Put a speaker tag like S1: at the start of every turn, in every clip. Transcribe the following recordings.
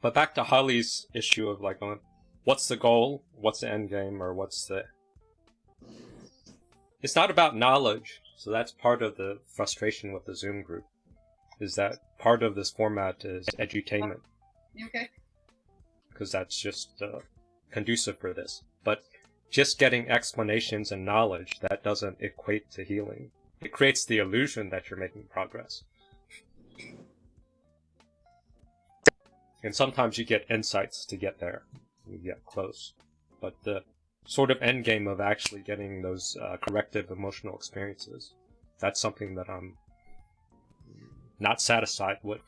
S1: But back to Holly's issue of like, what's the goal? What's the end game? Or what's the... It's not about knowledge. So that's part of the frustration with the Zoom group, is that part of this format is edutainment.
S2: Okay.
S1: Because that's just conducive for this. But just getting explanations and knowledge, that doesn't equate to healing. It creates the illusion that you're making progress. And sometimes you get insights to get there. You get close. But the sort of end game of actually getting those corrective emotional experiences, that's something that I'm not satisfied with.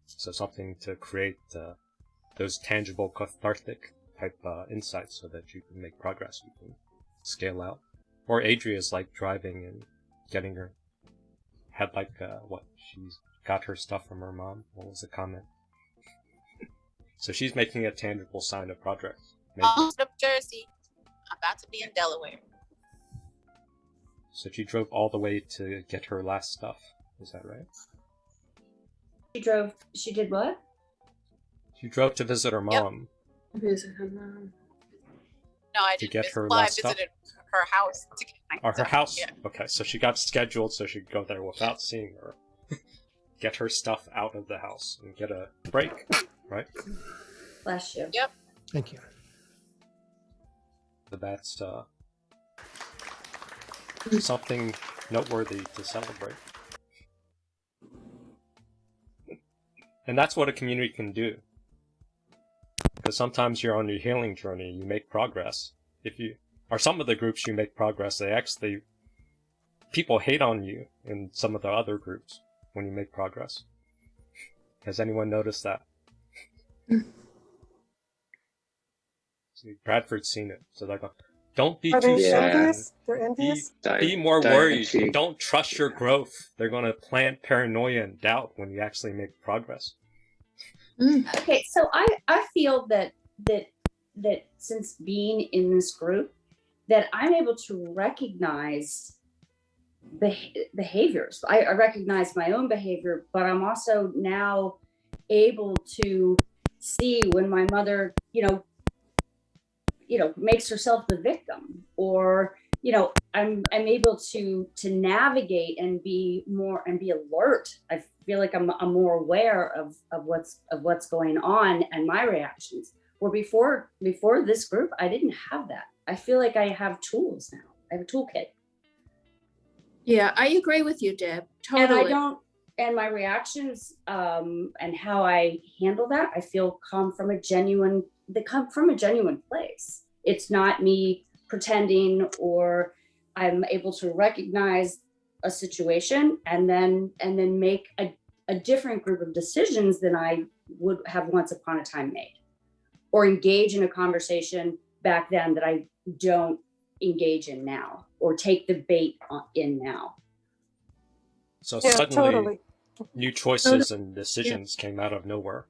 S1: So something to create those tangible cathartic type insights so that you can make progress, you can scale out. Or Adria's like driving and getting her, had like, she's got her stuff from her mom. What was the comment? So she's making a tangible sign of progress.
S3: Almost up Jersey. I'm about to be in Delaware.
S1: So she drove all the way to get her last stuff. Is that right?
S4: She did what?
S1: She drove to visit her mom.
S4: Yep. Visit her mom.
S3: No, I didn't visit her last stuff. I visited her house to get my
S1: her
S3: stuff.
S1: house?
S3: Yeah.
S1: Okay, so she got scheduled so she could go there without seeing her. Get her stuff out of the house and get a break, right?
S4: Bless you.
S3: Yep.
S5: Thank you.
S1: But that's something noteworthy to celebrate. And that's what a community can do. Because sometimes you're on your healing journey, you make progress. Or some of the groups you make progress, people hate on you in some of the other groups when you make progress. Has anyone noticed that? See, Bradford's seen it, so they're going, don't be too
S6: envious? They're envious?
S1: Be more worried. Don't trust your growth. They're going to plant paranoia and doubt when you actually make progress.
S4: Okay, so I feel that since being in this group, that I'm able to recognize behaviors. I recognize my own behavior, but I'm also now able to see when my mother, makes herself the victim, or I'm able to navigate and be alert. I feel like I'm more aware of what's going on and my reactions. Where before this group, I didn't have that. I feel like I have tools now. I have a toolkit.
S7: Yeah, I agree with you, Deb. Totally.
S4: And my reactions and how I handle that, I feel come from a genuine place. It's not me pretending, or I'm able to recognize a situation and then make a different group of decisions than I would have once upon a time made, or engage in a conversation back then that I don't engage in now, or take the bait in now.
S1: So suddenly new choices and decisions came out of nowhere.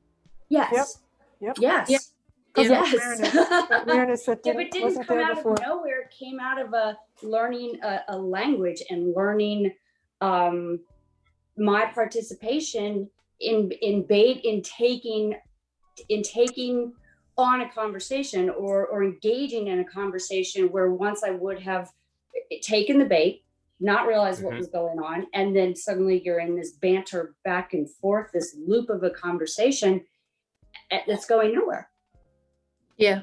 S4: Yes.
S6: Yep.
S4: Yes.
S6: Yes. Awareness that
S4: if it didn't come out of nowhere, it came out of learning a language and learning my participation in taking on a conversation or engaging in a conversation where once I would have taken the bait, not realize what was going on, and then suddenly you're in this banter back and forth, this loop of a conversation that's going nowhere.
S7: Yeah.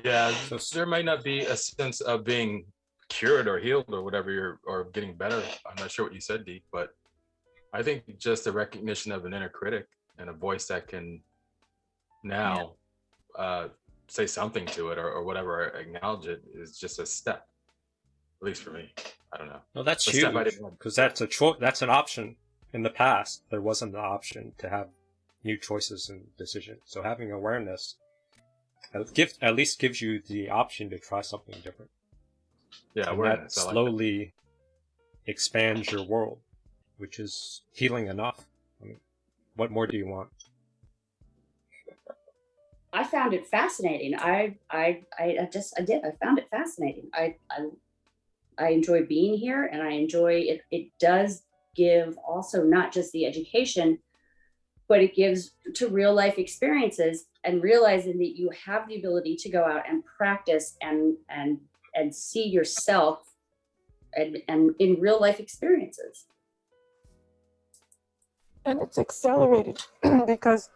S8: Yeah, so there might not be a sense of being cured or healed or whatever, or getting better. I'm not sure what you said, Dee, but I think just a recognition of an inner critic and a voice that can now say something to it or whatever, acknowledge it, is just a step, at least for me. I don't know.
S1: No, that's huge, because that's a choice. That's an option. In the past, there wasn't the option to have new choices and decisions. So having awareness at least gives you the option to try something different.
S8: Yeah,
S1: and
S8: awareness.
S1: That slowly expands your world, which is healing enough. I mean, what more do you want?
S4: I found it fascinating. I found it fascinating. I enjoy being here, and I enjoy it. It does give also not just the education, but it gives to real life experiences, and realizing that you have the ability to go out and practice and see yourself and in real life experiences.
S6: And it's accelerated because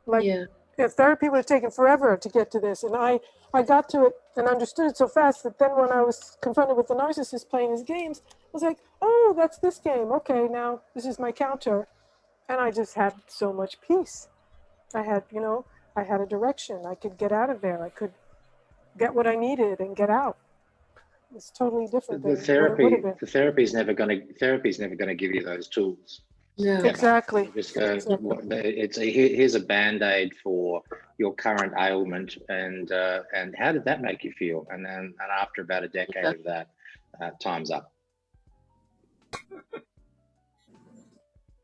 S6: like
S7: Yeah.
S6: if therapy would have taken forever to get to this, and I got to it and understood it so fast that then when I was confronted with the narcissist playing his games, I was like, oh, that's this game. Okay, now this is my counter. And I just had so much peace. I had, I had a direction. I could get out of there. I could get what I needed and get out. It's totally different than what it would have been.
S2: The therapy's never going to give you those tools.
S7: No.
S6: Exactly.
S2: Just, here's a Band-Aid for your current ailment, and how did that make you feel? And after about a decade of that, time's up.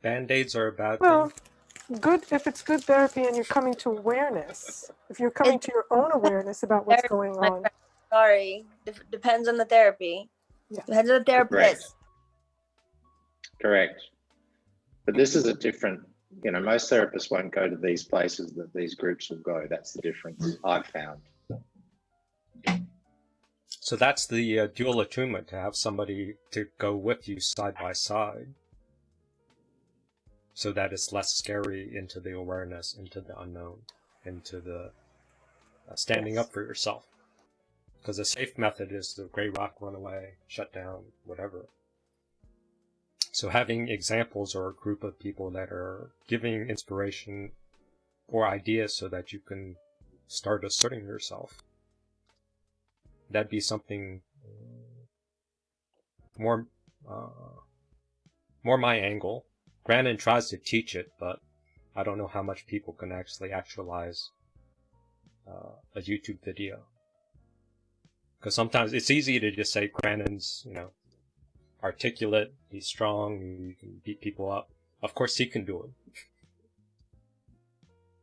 S1: Band-Aids are a bad
S6: Well,
S1: thing.
S6: good if it's good therapy and you're coming to awareness. If you're coming to your own awareness about what's going on.
S5: Sorry, depends on the therapy.
S6: Yeah.
S5: Depends on the therapist.
S2: Correct. But this is a different, most therapists won't go to these places that these groups will go. That's the difference I've found.
S1: So that's the dual attunement, to have somebody to go with you side by side, so that it's less scary into the awareness, into the unknown, into the standing up for yourself. Because a safe method is the gray rock, run away, shut down, whatever. So having examples or a group of people that are giving inspiration or ideas so that you can start asserting yourself, that'd be something more my angle. Granted tries to teach it, but I don't know how much people can actually actualize a YouTube video. Because sometimes it's easy to just say Brandon's, articulate, he's strong, he can beat people up. Of course he can do it.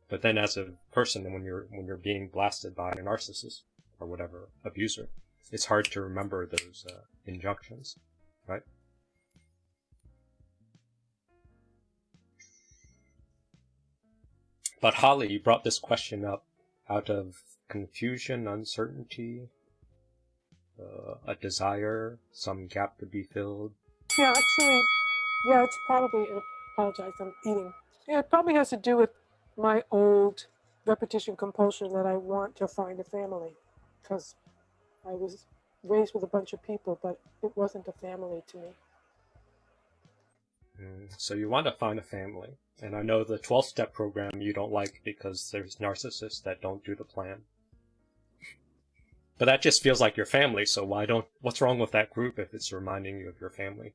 S1: But then as a person, when you're being blasted by a narcissist or whatever, abuser, it's hard to remember those injunctions, right? But Holly, you brought this question up out of confusion, uncertainty, a desire, some gap to be filled.
S6: Yeah, actually, it's probably, I apologize, I'm eating. Yeah, it probably has to do with my old repetition compulsion that I want to find a family, because I was raised with a bunch of people, but it wasn't a family to me.
S1: So you want to find a family. And I know the 12-step program you don't like because there's narcissists that don't do the plan. But that just feels like your family, so what's wrong with that group if it's reminding you of your family?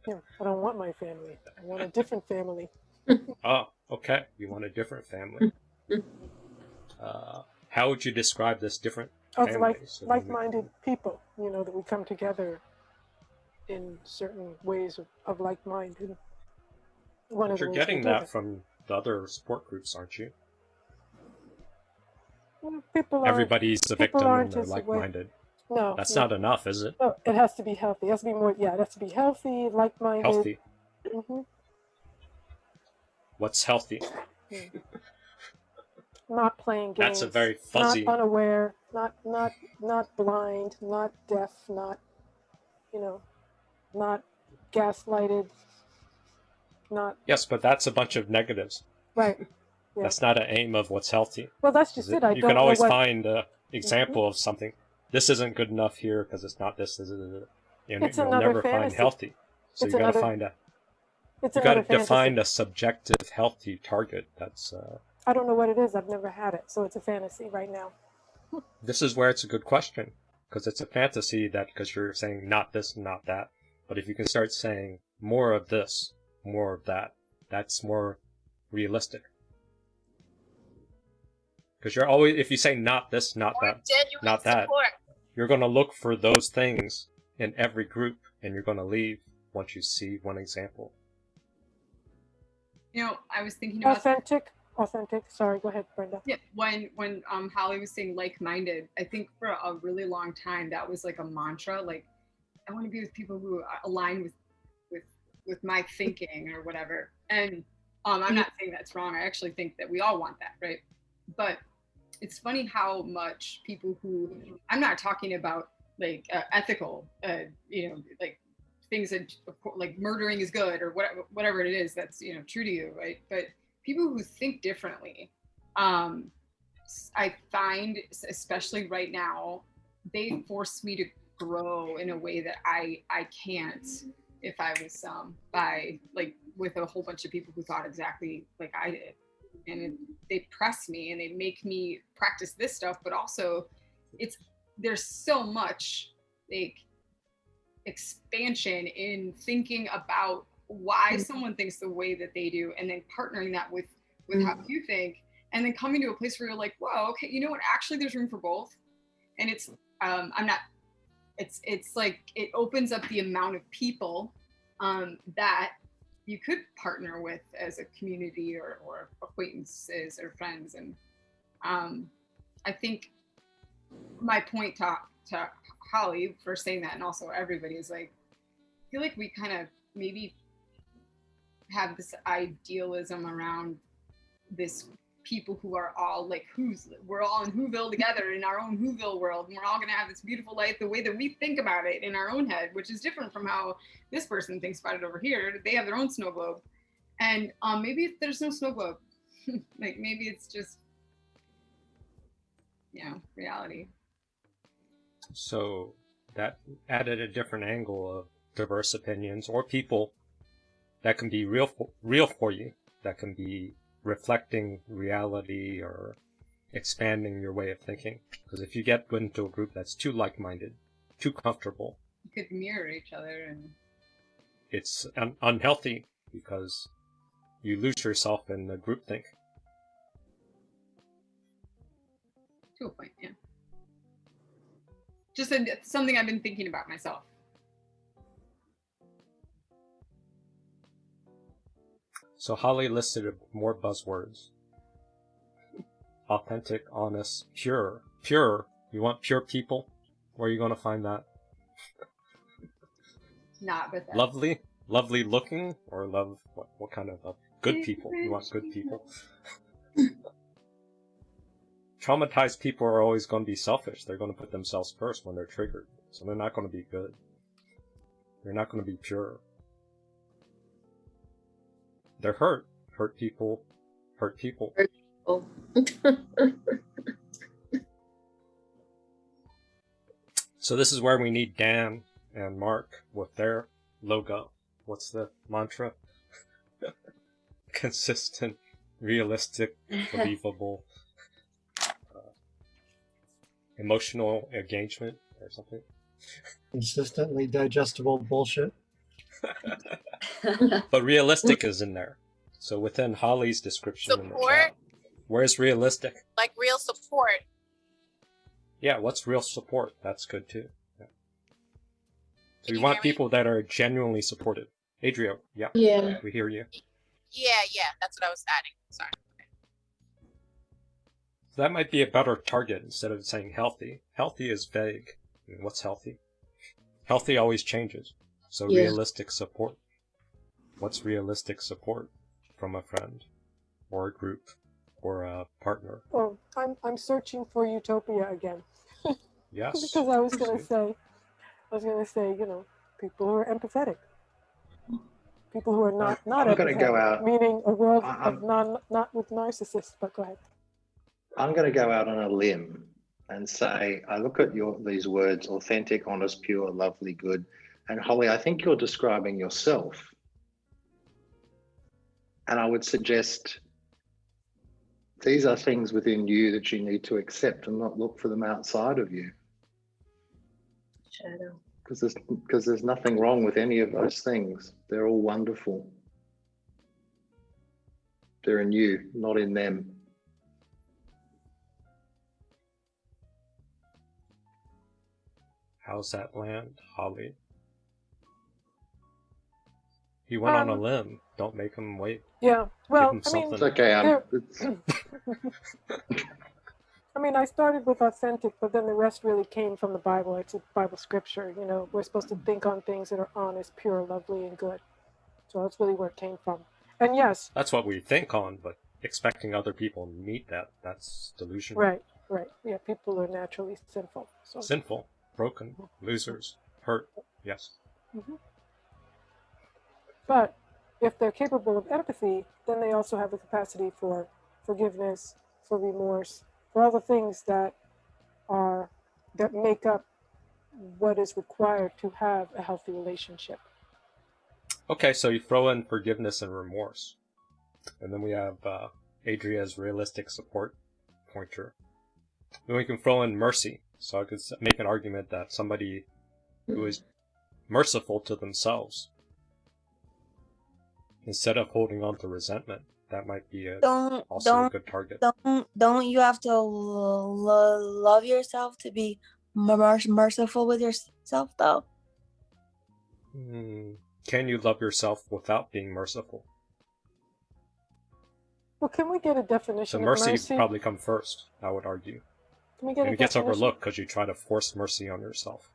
S6: Yeah, I don't want my family. I want a different family.
S1: Oh, okay. You want a different family. How would you describe this different family?
S6: Like-minded people, that we come together in certain ways of like-minded.
S1: But you're getting that from the other support groups, aren't you? Everybody's a victim and they're like-minded.
S6: No.
S1: That's not enough, is it?
S6: No, it has to be healthy. It has to be more, it has to be healthy, like-minded.
S1: Healthy.
S6: Mm-hmm.
S1: What's healthy?
S6: Not playing games.
S1: That's a very fuzzy.
S6: Not unaware, not blind, not deaf, not gaslighted, not...
S1: Yes, but that's a bunch of negatives.
S6: Right. Yeah.
S1: That's not an aim of what's healthy.
S6: Well, that's just it.
S1: You can always find an example of something. This isn't good enough here because it's not this. You'll never find healthy. So you got to find you got to define a subjective healthy target. That's.
S6: I don't know what it is. I've never had it, so it's a fantasy right now.
S1: This is where it's a good question, because it's a fantasy because you're saying not this, not that. But if you can start saying more of this, more of that, that's more realistic. Because you're always, if you say not this, not that, not that, you're going to look for those things in every group, and you're going to leave once you see one example.
S3: I was thinking about
S6: authentic. Sorry, go ahead, Brenda.
S3: Yeah, when Holly was saying like-minded, I think for a really long time that was like a mantra. Like, I want to be with people who align with my thinking or whatever. And I'm not saying that's wrong. I actually think that we all want that, right? But it's funny how much people who, I'm not talking about like ethical, like things that like murdering is good or whatever it is that's, true to you, right? But people who think differently, I find, especially right now, they force me to grow in a way that I can't if I was by like with a whole bunch of people who thought exactly like I did. And they press me and they make me practice this stuff, but also there's so much like expansion in thinking about why someone thinks the way that they do, and then partnering that with how you think, and then coming to a place where you're like, whoa, okay, you know what, actually there's room for both. And it's it's like it opens up the amount of people that you could partner with as a community or acquaintances or friends. And I think my point to Holly for saying that, and also everybody, is like, I feel like we kind of maybe have this idealism around this people who are all like we're all in Whoville together in our own Whoville world, and we're all gonna have this beautiful life the way that we think about it in our own head, which is different from how this person thinks about it over here. They have their own snow globe, and maybe there's no snow globe. Like maybe it's just reality.
S1: So that added a different angle of diverse opinions or people that can be real for you, that can be reflecting reality or expanding your way of thinking. Because if you get into a group that's too like-minded, too comfortable,
S3: you could mirror each other, and
S1: it's unhealthy because you lose yourself in the groupthink.
S3: To a point, yeah. Just something I've been thinking about myself.
S1: So Holly listed more buzzwords. Authentic, honest, pure. Pure. You want pure people? Where are you going to find that?
S3: Not with that.
S1: Lovely looking, or what kind of good people? You want good people? Traumatized people are always going to be selfish. They're going to put themselves first when they're triggered. So they're not going to be good. They're not going to be pure. They're hurt. Hurt people. Hurt people.
S7: Hurt people.
S1: So this is where we need Dan and Mark with their logo. What's the mantra? Consistent, realistic, believable, emotional engagement or something.
S9: Consistently digestible bullshit.
S1: But realistic is in there. So within Holly's description in the chat, where's realistic?
S10: Like real support.
S1: Yeah, what's real support? That's good too. Yeah. So you
S10: you
S1: want
S10: hear me?
S1: people that are genuinely supportive. Adria, yeah.
S7: Yeah.
S1: We hear you.
S10: Yeah, that's what I was adding. Sorry.
S1: So that might be a better target instead of saying healthy. Healthy is vague. I mean, what's healthy? Healthy always changes. So
S7: Yeah.
S1: realistic support. What's realistic support from a friend or a group or a partner?
S6: Oh, I'm searching for utopia again.
S1: Yes.
S6: Because I was gonna say, people who are empathetic, people who are not
S2: I'm gonna go
S6: empathetic,
S2: out.
S6: meaning a world
S2: I'm-
S6: of not with narcissists. But go ahead.
S2: I'm going to go out on a limb and say, I look at these words: authentic, honest, pure, lovely, good. And Holly, I think you're describing yourself. And I would suggest these are things within you that you need to accept and not look for them outside of you.
S7: Shadow.
S2: Because there's nothing wrong with any of those things. They're all wonderful. They're in you, not in them.
S1: How's that land, Holly? He went on a limb. Don't make him wait.
S6: Yeah. Well,
S1: him
S6: I mean,
S1: something.
S2: It's okay.
S6: I mean, I started with authentic, but then the rest really came from the Bible. It's a Bible scripture. We're supposed to think on things that are honest, pure, lovely, and good. So that's really where it came from. And yes,
S1: That's what we think on, but expecting other people to meet that's delusional.
S6: right. Yeah, people are naturally sinful. So.
S1: Sinful, broken, losers, hurt. Yes.
S6: Mhm. But if they're capable of empathy, then they also have the capacity for forgiveness, for remorse, for all the things that make up what is required to have a healthy relationship.
S1: Okay, so you throw in forgiveness and remorse. And then we have Adria's realistic support pointer. Then we can throw in mercy. So I could make an argument that somebody who is merciful to themselves, instead of holding on to resentment, that might be also a good target.
S5: Don't you have to love yourself to be merciful with yourself, though?
S1: Can you love yourself without being merciful?
S6: Well, can we get a definition
S1: So
S6: of
S1: mercy
S6: mercy?
S1: probably come first, I would argue.
S6: Can we get
S1: and
S6: a
S1: it gets
S6: definition?
S1: overlooked because you try to force mercy on yourself.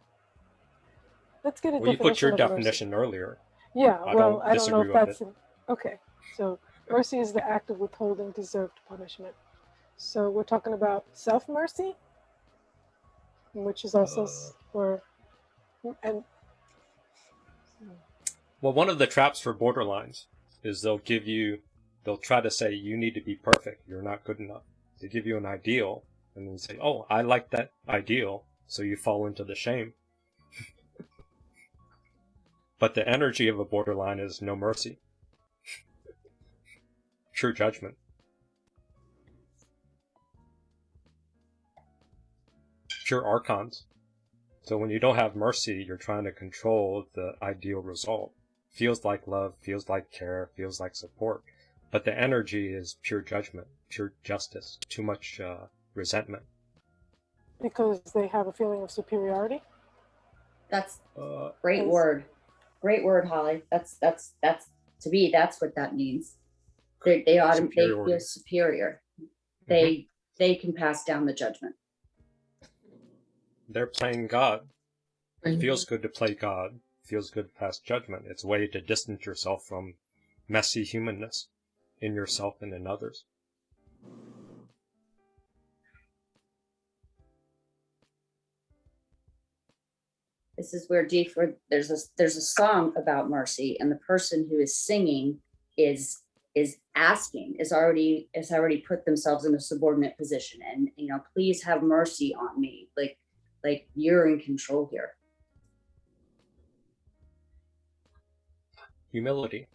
S6: Let's get a
S1: Well, you
S6: definition
S1: put your
S6: of
S1: definition
S6: mercy.
S1: earlier.
S6: Yeah,
S1: I
S6: well, I don't know
S1: disagree
S6: if
S1: with
S6: that's
S1: it.
S6: okay. So mercy is the act of withholding deserved punishment. So we're talking about self-mercy, which is also and
S1: well, one of the traps for borderlines is they'll try to say you need to be perfect, you're not good enough. They give you an ideal, and then you say, oh, I like that ideal, so you fall into the shame. But the energy of a borderline is no mercy. True judgment. Pure archons. So when you don't have mercy, you're trying to control the ideal result. Feels like love, feels like care, feels like support. But the energy is pure judgment, pure justice, too much resentment.
S6: because they have a feeling of superiority.
S4: That's great word. Great word, Holly. That's to me, that's what that means. They feel superior. They can pass down the judgment.
S1: They're playing God. It feels good to play God. It feels good to pass judgment. It's a way to distance yourself from messy humanness in yourself and in others.
S4: This is where there's a song about mercy, and the person who is singing is already put themselves in a subordinate position, and please have mercy on me, like you're in control here.
S1: Humility.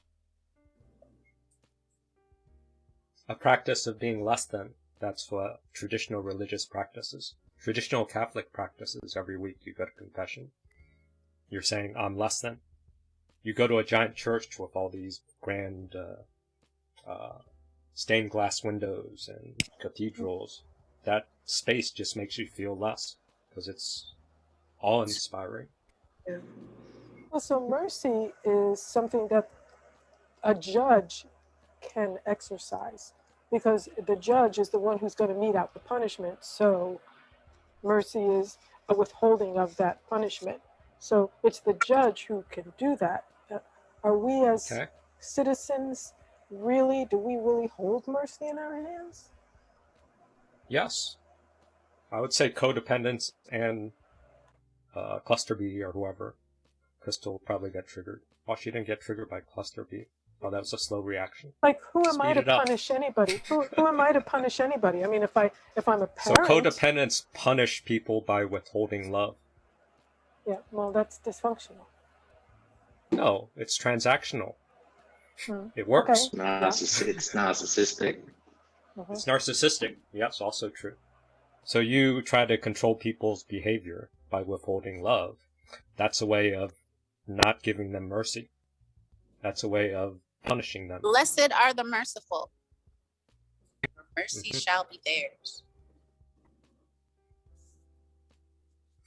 S1: A practice of being less than. That's what traditional religious practices. Traditional Catholic practices, every week you go to confession. You're saying, I'm less than. You go to a giant church with all these grand stained glass windows and cathedrals. That space just makes you feel less because it's awe-inspiring.
S6: Yeah. Well, so mercy is something that a judge can exercise because the judge is the one who's going to mete out the punishment. So mercy is a withholding of that punishment. So it's the judge who can do that. Are we as citizens do we really hold mercy in our hands?
S1: Yes. I would say codependence and Cluster B or whoever. Crystal will probably get triggered. Oh, she didn't get triggered by Cluster B. Oh, that was a slow reaction.
S6: Like, who am I to punish anybody? Who am I to punish anybody? I mean, if I'm a parent...
S1: So codependents punish people by withholding love.
S6: Yeah, well, that's dysfunctional.
S1: No, it's transactional. It works.
S2: Okay. It's narcissistic.
S1: It's narcissistic. Yes, also true. So you try to control people's behavior by withholding love. That's a way of not giving them mercy. That's a way of punishing them.
S10: Blessed are the merciful. Mercy shall be theirs.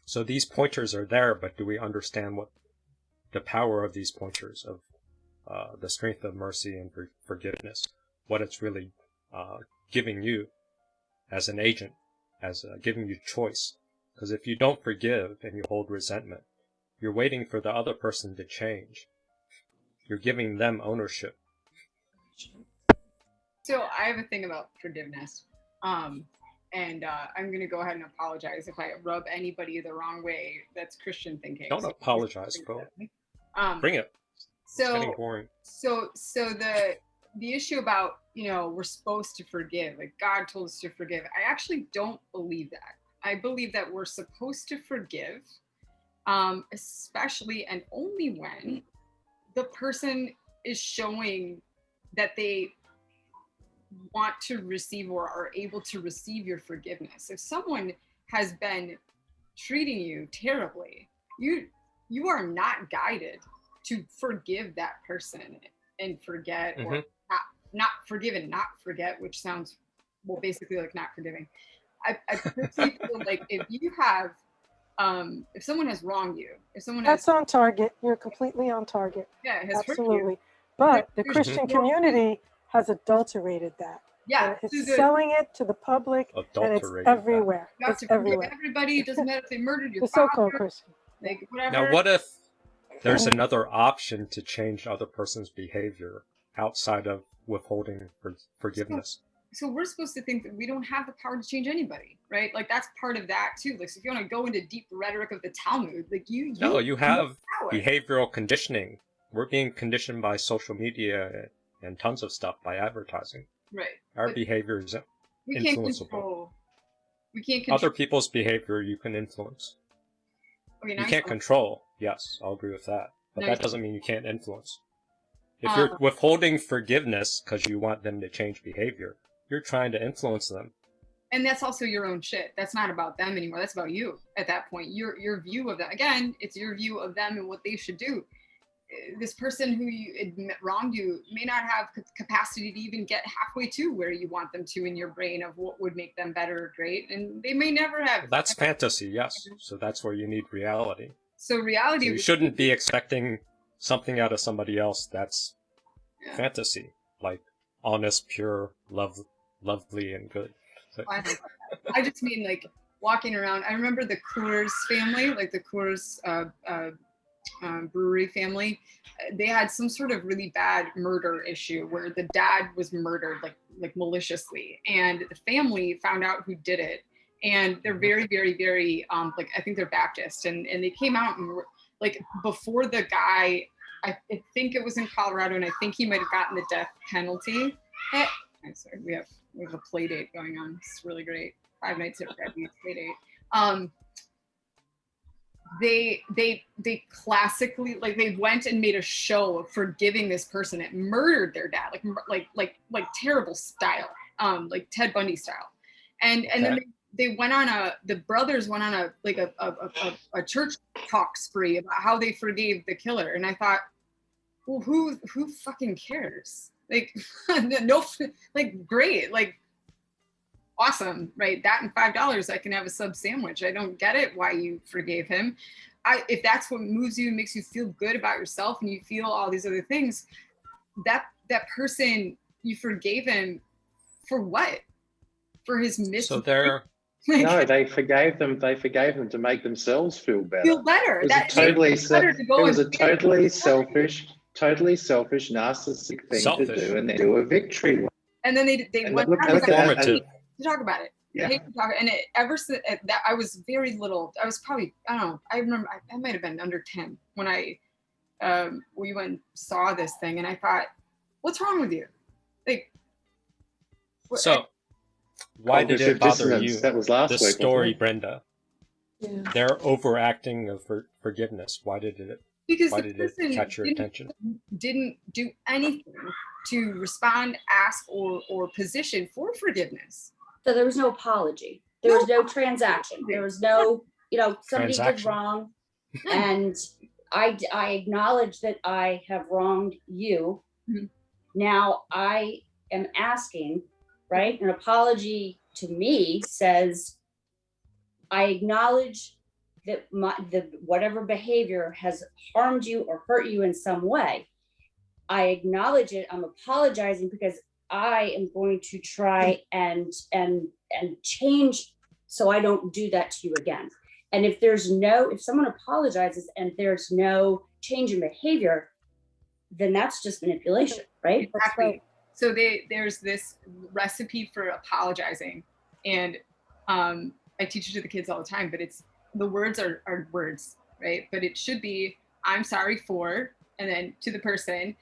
S1: So these pointers are there, but do we understand what the power of these pointers, of the strength of mercy and forgiveness, what it's really giving you as an agent, as giving you choice? Because if you don't forgive and you hold resentment, you're waiting for the other person to change. You're giving them ownership.
S3: So I have a thing about forgiveness. And I'm going to go ahead and apologize if I rub anybody the wrong way. That's Christian thinking.
S1: Don't apologize, bro. Bring it. It's getting boring.
S3: So the issue about, we're supposed to forgive, like God told us to forgive. I actually don't believe that. I believe that we're supposed to forgive, especially and only when the person is showing that they want to receive or are able to receive your forgiveness. If someone has been treating you terribly, you are not guided to forgive that person and forget, or not forgive and not forget, which sounds basically like not forgiving. I personally feel like if you have if someone has wronged you, if someone
S6: That's on target. You're completely on target.
S3: Yeah, it has
S6: absolutely.
S3: Hurt you.
S6: But the Christian community has adulterated that.
S3: Yeah,
S6: and it's selling it to the public, and it's everywhere.
S3: You have
S6: it's
S3: to forgive
S6: everywhere.
S3: Everybody. It doesn't matter if they murdered your
S6: the
S3: father,
S6: so-called Christian.
S3: like whatever.
S1: Now, what if there's another option to change other person's behavior outside of withholding forgiveness?
S3: So we're supposed to think that we don't have the power to change anybody, right? Like that's part of that too. Like so if you want to go into deep rhetoric of the Talmud, like you
S1: have behavioral conditioning. We're being conditioned by social media and tons of stuff by advertising.
S3: Right.
S1: Our behavior is influenceable.
S3: We can't control
S1: other people's behavior. You can influence.
S3: Okay,
S1: you can't control. Yes, I'll agree with that. But that doesn't mean you can't influence. If you're withholding forgiveness because you want them to change behavior, you're trying to influence them.
S3: And that's also your own shit. That's not about them anymore. That's about you at that point. Your view of them. Again, it's your view of them and what they should do. This person who you admit wronged you may not have capacity to even get halfway to where you want them to in your brain of what would make them better or great. And they may never have.
S1: That's fantasy, yes. So that's where you need reality.
S3: So reality.
S1: So you shouldn't be expecting something out of somebody else that's fantasy, like honest, pure, lovely, and good. So.
S3: I just mean like walking around. I remember the Coors family, like the Coors brewery family. They had some sort of really bad murder issue where the dad was murdered like maliciously, and the family found out who did it. And they're very, very, very like I think they're Baptist, and they came out and were, like before the guy. I think it was in Colorado, and I think he might have gotten the death penalty. I'm sorry, we have a play date going on. It's really great. 5 Nights at Freddy's play date. They classically, like, they went and made a show of forgiving this person that murdered their dad, like terrible style, like Ted Bundy style, and then they went on the brothers went on a church talk spree about how they forgave the killer, and I thought, well, who fucking cares? Like, no, like, great, like, awesome, right? That and $5, I can have a sub sandwich. I don't get it why you forgave him. If that's what moves you and makes you feel good about yourself, and you feel all these other things, that person, you forgave him for what? For his mission.
S1: So they're
S2: no, they forgave them. They forgave them to make themselves feel better.
S3: Feel better.
S2: It was a totally selfish, narcissistic thing to do, and they do a victory.
S3: And then they went to talk about it.
S2: Yeah.
S3: And ever since that, I was very little. I was probably, I don't know. I remember I might have been under 10 when we went and saw this thing, and I thought, what's wrong with you? Like,
S1: so. Why did it bother you?
S2: That was last
S1: week, story, Brenda. Yeah. Their overacting of forgiveness. Why did it?
S3: Because
S1: why did it catch your attention?
S3: Didn't do anything to respond, ask, or position for forgiveness.
S4: So there was no apology. There was no transaction. There was no, somebody did wrong, and I acknowledge that I have wronged you. Mm-hmm. Now I am asking. Right? An apology to me says, I acknowledge that whatever behavior has harmed you or hurt you in some way. I acknowledge it. I'm apologizing because I am going to try and change so I don't do that to you again. And if someone apologizes and there's no change in behavior, then that's just manipulation, right?
S3: Exactly. So there's this recipe for apologizing, and I teach it to the kids all the time, but the words are words, right? But it should be, I'm sorry for, and then to the person,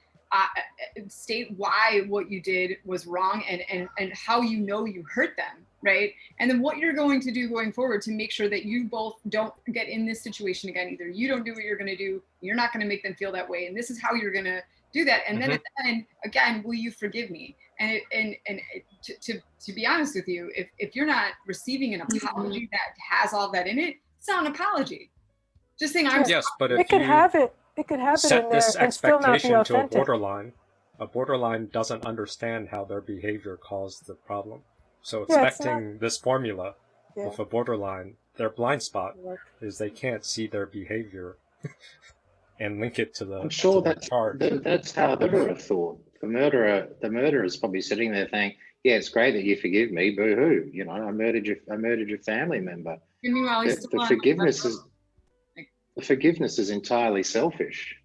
S3: state why what you did was wrong and how you know you hurt them, right? And then what you're going to do going forward to make sure that you both don't get in this situation again. Either you don't do what you're going to do, you're not going to make them feel that way, and this is how you're going to do that. And then at the end, again, will you forgive me? And to be honest with you, if you're not receiving an apology that has all that in it, it's not an apology. Just saying I'm
S1: yes, but if
S6: it could
S1: you
S6: have it in there
S1: set this
S6: and still not be
S1: expectation to a
S6: authentic.
S1: borderline doesn't understand how their behavior caused the problem. So
S6: Yeah, it's
S1: expecting this formula
S6: Yeah.
S1: with a borderline, their blind spot is they can't see their behavior and link it to the,
S2: I'm sure
S1: to the charge.
S2: that's how the murderer thought. The murderer is probably sitting there thinking, "Yeah, it's great that you forgive me. Boo hoo! You know, I murdered your family member."
S3: And meanwhile, he's still
S2: The
S3: on-
S2: forgiveness is entirely selfish.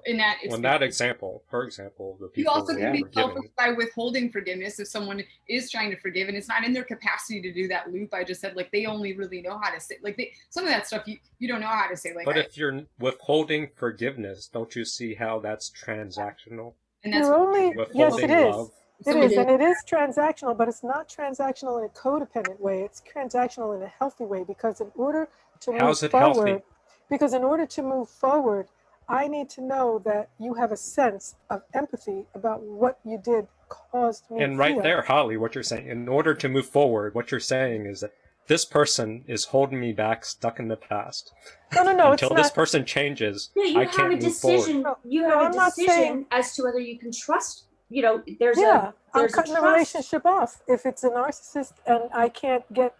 S3: in that
S1: Well, in that example, for example, the
S3: you
S1: people
S3: also
S1: who
S3: can
S1: are
S3: be
S1: forgiven.
S3: selfish by withholding forgiveness if someone is trying to forgive and it's not in their capacity to do that loop. I just said, like, they only really know how to say, like, some of that stuff you don't know how to say, like.
S1: But if you're withholding forgiveness, don't you see how that's transactional?
S3: And that's
S6: You're only yes,
S1: Withholding
S6: it is.
S1: love.
S6: It is, and it is transactional, but it's not transactional in a codependent way. It's transactional in a healthy way, because in order to
S1: How's
S6: move
S1: it healthy?
S6: forward, because in order to move forward, I need to know that you have a sense of empathy about what you did caused me
S1: And
S6: to
S1: right
S6: feel.
S1: there, Holly, what you're saying, in order to move forward, what you're saying is that this person is holding me back, stuck in the past.
S6: No,
S1: Until
S6: it's
S1: this
S6: not.
S1: person changes,
S4: Yeah, you
S1: I
S4: have
S1: can't
S4: a
S1: move
S4: decision.
S1: forward.
S4: You
S6: No,
S4: have
S6: I'm
S4: a
S6: not
S4: decision
S6: saying-
S4: as to whether you can trust. You know, there's
S6: Yeah, I'm
S4: a
S6: cutting the
S4: trust.
S6: relationship off. If it's a narcissist and I can't get,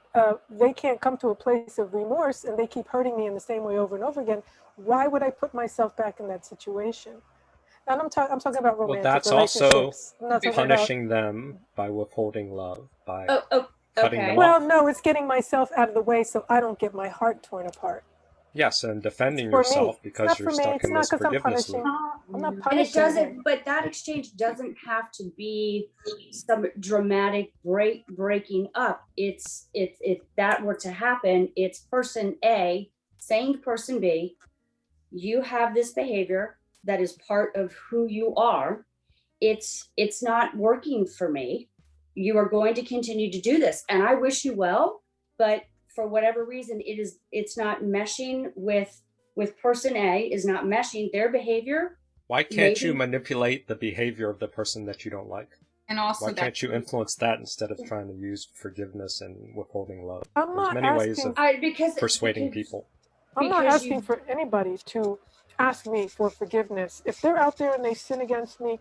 S6: they can't come to a place of remorse and they keep hurting me in the same way over and over again, why would I put myself back in that situation? And I'm talking about romantic
S1: Well, that's also
S6: relationships. I'm not talking
S1: punishing them by withholding love, by cutting
S4: Okay.
S1: them
S6: Well,
S1: off.
S6: no, it's getting myself out of the way so I don't get my heart torn apart.
S1: Yes, and defending
S6: For me.
S1: yourself
S6: It's
S1: because
S6: not
S1: you're
S6: for me.
S1: stuck
S6: It's
S1: in
S6: not
S1: this
S6: because I'm
S1: forgiveness
S6: punishing.
S1: loop.
S6: I'm not
S4: And it
S6: punishing
S4: doesn't,
S6: them.
S4: but that exchange doesn't have to be some dramatic breaking up. It's if that were to happen, it's person A saying to person B, you have this behavior that is part of who you are. It's not working for me. You are going to continue to do this, and I wish you well, but for whatever reason, it's not meshing with person A, is not meshing their behavior.
S1: Why can't you
S4: Maybe.
S1: manipulate the behavior of the person that you don't like?
S3: And also
S1: Why
S3: that
S1: can't you influence that instead of trying to use forgiveness and withholding love?
S6: I'm
S1: There's
S6: not
S1: many ways
S6: asking.
S1: of
S4: Because
S1: persuading people.
S6: I'm not
S4: because
S6: asking
S4: you-
S6: for anybody to ask me for forgiveness. If they're out there and they sin against me,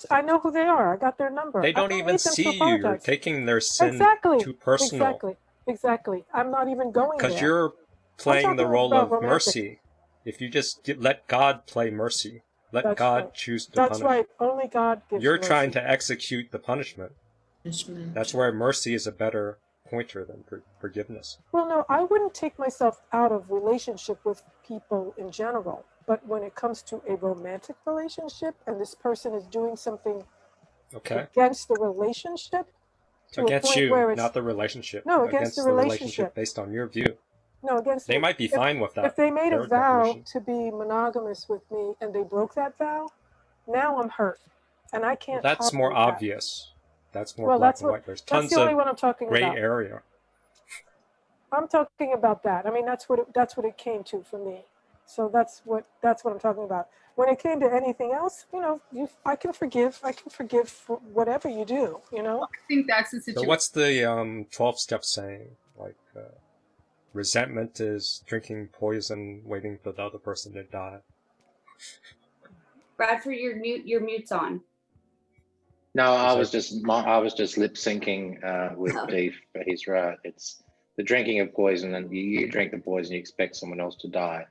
S6: I know who they are. I got their number.
S1: They
S6: I
S1: don't
S6: need
S1: even
S6: them to
S1: see you. You're
S6: apologize.
S1: taking their sin
S6: Exactly.
S1: too personal.
S6: Exactly. I'm not even going there.
S1: Because you're playing the
S6: talking
S1: role
S6: about
S1: of
S6: romantic.
S1: mercy. If you just let God play mercy, let
S6: That's
S1: God
S6: right.
S1: choose to
S6: That's
S1: punish.
S6: right. Only God gives
S1: You're
S6: mercy.
S1: trying to execute the punishment. That's where mercy is a better pointer than forgiveness.
S6: Well, no, I wouldn't take myself out of relationship with people in general. But when it comes to a romantic relationship and this person is doing something against the relationship, to a
S1: Against
S6: point where
S1: you,
S6: it's,
S1: not the relationship.
S6: No, against the relationship.
S1: Based on your view.
S6: No, against
S1: They might be fine with that.
S6: If they made a
S1: their
S6: vow
S1: definition.
S6: to be monogamous with me and they broke that vow, now I'm hurt, and I can't.
S1: Well, that's more
S6: tolerate that.
S1: obvious. That's more
S6: Well,
S1: black
S6: that's
S1: and
S6: what-
S1: white. There's
S6: that's
S1: tons
S6: the only
S1: of
S6: one I'm talking
S1: gray
S6: about.
S1: area.
S6: I'm talking about that. I mean, that's what it came to for me. So that's what I'm talking about. When it came to anything else, I can forgive. I can forgive for whatever you do.
S3: I think that's the
S1: So
S3: situation.
S1: what's the 12 steps saying? Like resentment is drinking poison, waiting for the other person to die.
S4: Bradford, your mute's on.
S2: No, I was just lip syncing with Beef, but he's right. It's the drinking of poison, and you drink the poison, you expect someone else to die.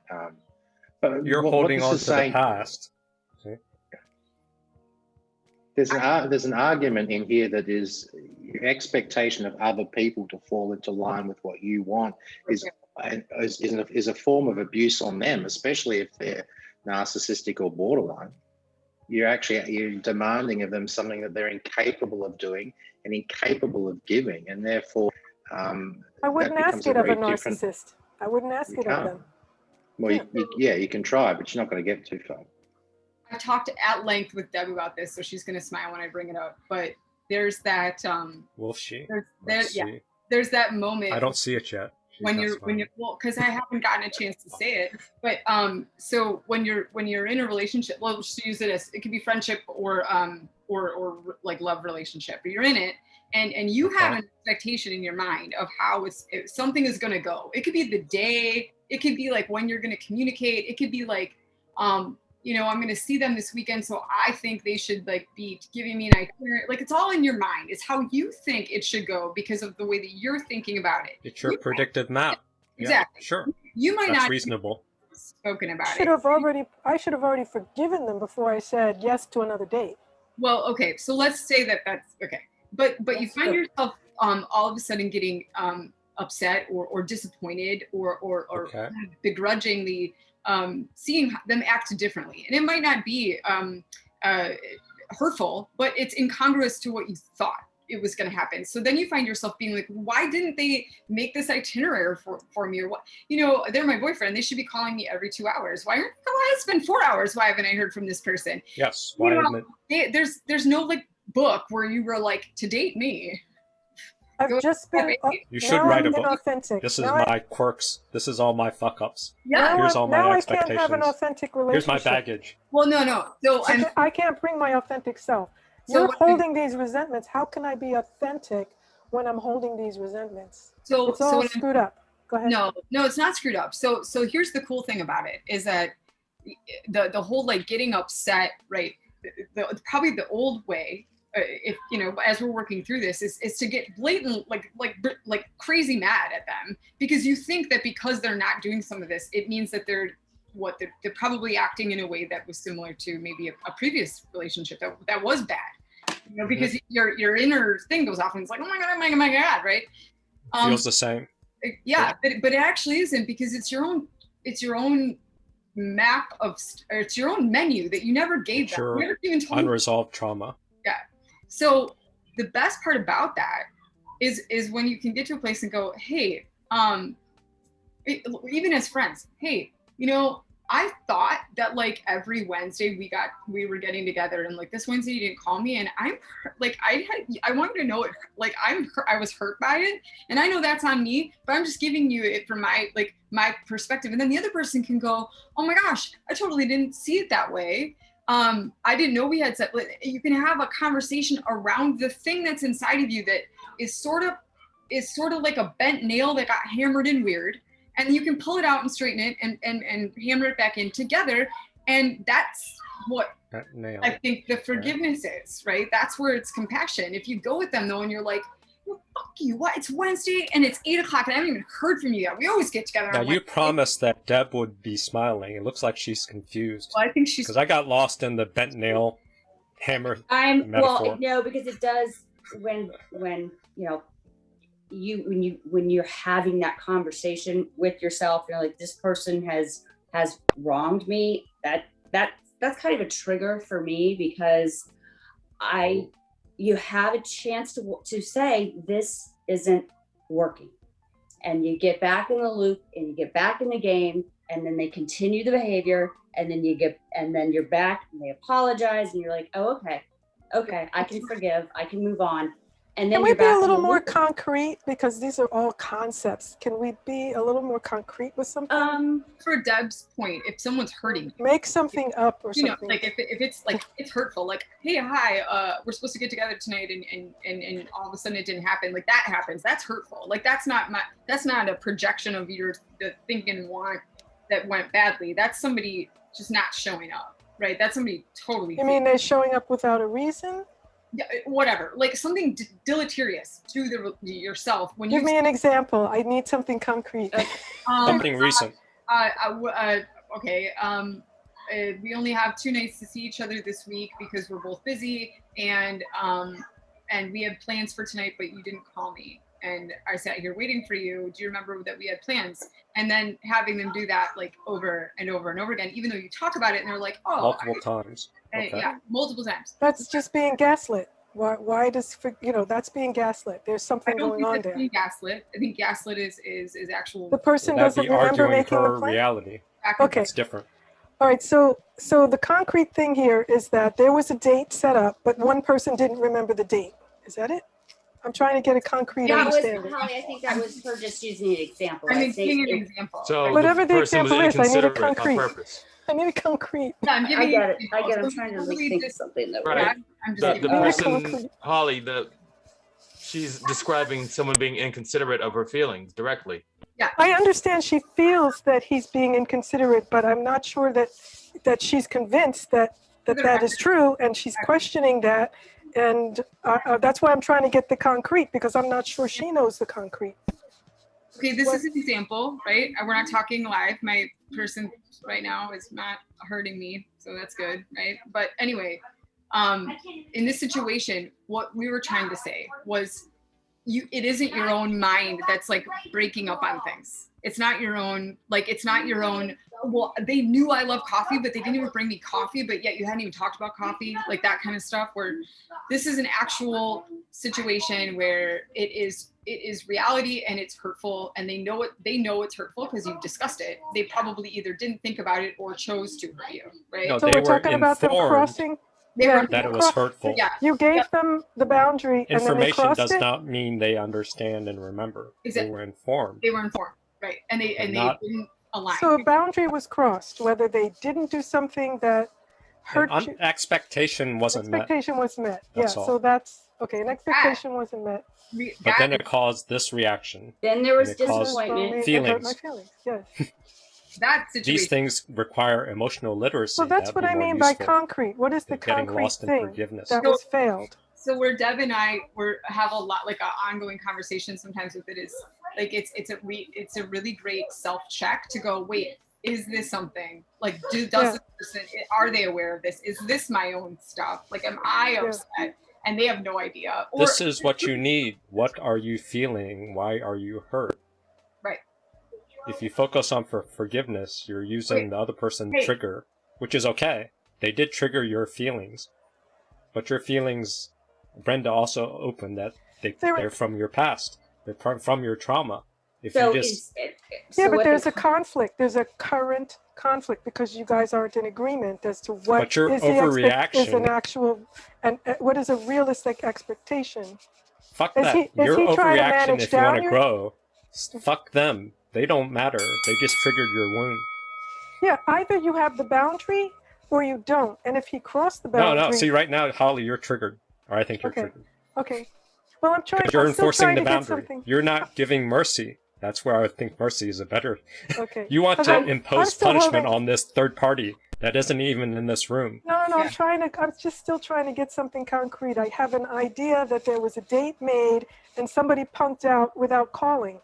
S2: But
S1: You're
S2: what
S1: holding
S2: this
S1: on
S2: is
S1: to the
S2: saying-
S1: past. See?
S2: There's an argument in here that is your expectation of other people to fall into line with what you want is a form of abuse on them, especially if they're narcissistic or borderline. you're demanding of them something that they're incapable of doing and incapable of giving, and therefore
S6: I wouldn't ask it of a narcissist. I wouldn't ask it of them.
S2: Well, you can try, but you're not going to get too far.
S3: I've talked at length with Deb about this, so she's going to smile when I bring it up. But there's that.
S1: Will she?
S3: There's that moment.
S1: I don't see it yet.
S3: When you're well, because I haven't gotten a chance to say it, but so when you're in a relationship, well, just use it as it could be friendship or like love relationship, but you're in it and you have an expectation in your mind of how something is going to go. It could be the day, it could be like when you're going to communicate, it could be like I'm going to see them this weekend, so I think they should like be giving me an itinerary. Like it's all in your mind. It's how you think it should go because of the way that you're thinking about it.
S1: It's your predictive map.
S3: Exactly.
S1: Yeah, sure.
S3: You might not
S1: reasonable.
S3: Spoken about
S6: I should have already forgiven them before I said yes to another date.
S3: Well, okay. So let's say that's okay. But you find yourself all of a sudden getting upset or disappointed or begrudgingly seeing them act differently. And it might not be hurtful, but it's incongruous to what you thought it was going to happen. So then you find yourself being like, why didn't they make this itinerary for me? Or what, they're my boyfriend. They should be calling me every 2 hours. Why I spend 4 hours? Why haven't I heard from this person?
S1: Yes.
S3: There's no like book where you were like, to date me.
S6: I've just been.
S1: You should write a book.
S6: Authentic.
S1: This is my quirks. This is all my fuck ups.
S3: Yeah.
S1: Here's all my expectations.
S6: I can't have an authentic relationship.
S1: Here's my baggage.
S3: Well, no. So
S6: I can't bring my authentic self. You're holding these resentments. How can I be authentic when I'm holding these resentments? It's all screwed up. Go ahead.
S3: No, it's not screwed up. So here's the cool thing about it is that the whole like getting upset, right? Probably the old way. If as we're working through this is to get blatant like crazy mad at them because you think that because they're not doing some of this it means that they're probably acting in a way that was similar to maybe a previous relationship that was bad, because your inner thing goes off and it's like, oh my god, right?
S1: Feels the same.
S3: Yeah, but it actually isn't, because it's your own map or it's your own menu that you never gave them. You never even told
S1: unresolved trauma.
S3: Yeah. So the best part about that is when you can get to a place and go, hey, even as friends, hey, I thought that like every Wednesday we were getting together, and like this Wednesday you didn't call me, and I'm like I wanted to know it, like I was hurt by it, and I know that's on me, but I'm just giving you it from my perspective, and then the other person can go, oh my gosh, I totally didn't see it that way. I didn't know we had set. You can have a conversation around the thing that's inside of you that is sort of like a bent nail that got hammered in weird. And you can pull it out and straighten it and hammer it back in together. And that's what I think the forgiveness is, right? That's where it's compassion. If you go with them though, and you're like, well, fuck you, what? It's Wednesday and it's 8 o'clock and I haven't even heard from you yet. We always get together.
S1: Now you promised that Deb would be smiling. It looks like she's confused.
S3: Well, I think she's,
S1: because I got lost in the bent nail hammer metaphor.
S4: Well, no, because it does when when you're having that conversation with yourself, you're like, this person has wronged me. That's kind of a trigger for me, because you have a chance to say this isn't working, and you get back in the loop and you get back in the game, and then they continue the behavior, and then you're back and they apologize, and you're like, oh, okay, I can forgive, I can move on. And then
S6: can we be a little more concrete, because these are all concepts? Can we be a little more concrete with something?
S3: For Deb's point, if someone's hurting,
S6: make something up or something.
S3: Like if it's like it's hurtful, like, hey, hi, we're supposed to get together tonight, and all of a sudden it didn't happen. Like that happens. That's hurtful. Like that's not a projection of the thinking and want that went badly. That's somebody just not showing up, right? That's somebody totally.
S6: You mean they're showing up without a reason?
S3: Yeah, whatever, like something deleterious to yourself. When
S6: Give me an example. I need something concrete.
S1: Something recent.
S3: Okay. We only have 2 nights to see each other this week because we're both busy, and we had plans for tonight, but you didn't call me, and I sat here waiting for you. Do you remember that we had plans? And then having them do that like over and over and over again, even though you talk about it and they're like, oh,
S1: multiple times. Okay.
S3: Yeah, multiple times.
S6: That's just being gaslit. Why does, that's being gaslit. There's
S3: I
S6: something
S3: don't
S6: going
S3: think
S6: on
S3: that's
S6: there.
S3: being gaslit. I think gaslit is actual.
S6: The person
S1: Would that
S6: doesn't
S1: be
S6: remember
S1: arguing
S6: making the
S1: her
S6: plan?
S1: reality?
S6: Okay.
S1: That's different.
S6: All right, so the concrete thing here is that there was a date set up, but one person didn't remember the date. Is that it? I'm trying to get a concrete
S4: That was,
S6: understanding.
S4: Holly, I think that was her just using an example.
S3: I'm
S4: I think
S3: giving an
S4: it-
S3: example.
S8: So
S6: Whatever the
S8: person was
S6: example is, I need a
S8: inconsiderate on
S6: concrete.
S8: purpose.
S6: I need a concrete.
S3: Yeah, I'm
S4: I
S3: giving.
S4: get it.
S3: you
S4: I get it. I'm
S3: so
S4: trying to
S3: totally
S4: like think of
S3: dis-
S4: something that
S8: Right.
S3: Yeah, I'm just
S8: The
S3: giving.
S8: person, Holly, she's describing someone being inconsiderate of her feelings directly.
S6: I understand she feels that he's being inconsiderate, but I'm not sure that she's convinced that is true, and she's questioning that, and that's why I'm trying to get the concrete, because I'm not sure she knows the concrete.
S3: Okay, this is an example, right? We're not talking live. My person right now is not hurting me, so that's good, right? But anyway, in this situation, what we were trying to say was, it isn't your own mind that's like breaking up on things. It's not your own, well, they knew I love coffee, but they didn't even bring me coffee, but yet you hadn't even talked about coffee, like that kind of stuff, where this is an actual situation where it is reality and it's hurtful, and they know it's hurtful because you've discussed it. They probably either didn't think about it or chose to hurt you, right?
S1: No,
S6: So
S1: they
S6: we're
S1: were
S6: talking about them
S1: informed
S6: crossing.
S1: that it was hurtful.
S3: Yeah.
S6: You gave them the boundary, and then they
S1: Information
S6: crossed
S1: does
S6: it.
S1: not mean they understand and remember.
S3: Exactly.
S1: They were informed.
S3: They were informed, right? And they didn't align.
S6: So a boundary was crossed, whether they didn't do something that hurt you.
S1: Expectation wasn't met.
S6: Expectation was met.
S1: That's
S6: Yeah,
S1: all.
S6: so that's okay. An expectation wasn't met.
S1: But then it caused this reaction.
S4: Then there was
S1: And it caused
S4: disappointment.
S1: feelings.
S6: It hurt my feelings. Yes.
S3: That situation.
S1: These things require emotional literacy.
S6: So that's
S1: That'd
S6: what
S1: be
S6: I
S1: more
S6: mean by
S1: useful
S6: concrete. What is the
S1: than getting
S6: concrete
S1: lost in
S6: thing
S1: forgiveness.
S6: that was failed?
S3: So where Deb and I have a lot, like an ongoing conversation sometimes with it, is like it's a really great self-check to go, wait, is this something like does this person, are they aware of this? Is this my own stuff? Like, am I upset? And they have no idea. Or,
S1: this is what you need. What are you feeling? Why are you hurt?
S3: Right.
S1: If you focus on forgiveness, you're using the other person's trigger, which is okay. They did trigger your feelings, but your feelings, Brenda also opened that they're from your past. They're from your trauma. If
S4: So
S1: you just
S6: but there's a conflict. There's a current conflict because you guys aren't in agreement as to what
S1: but your
S6: is
S1: overreaction
S6: is an actual and what is a realistic expectation.
S1: Fuck
S6: is
S1: that.
S6: He,
S1: your
S6: is he trying to
S1: overreaction,
S6: manage
S1: if you want to
S6: down
S1: grow, fuck them. They don't matter. They just triggered your wound.
S6: Yeah, either you have the boundary or you don't. And if he crossed the boundary...
S1: No. See, right now, Holly, you're triggered. Or I think you're triggered.
S6: Okay. Well, I'm trying.
S1: You're
S6: I'm still
S1: enforcing
S6: trying
S1: the
S6: to get
S1: boundary.
S6: something.
S1: You're not giving mercy. That's where I think mercy is a better...
S6: Okay.
S1: You want to impose
S6: still
S1: punishment
S6: holding-
S1: on this third party that isn't even in this room.
S6: No. I'm just still trying to get something concrete. I have an idea that there was a date made and somebody punked out without calling.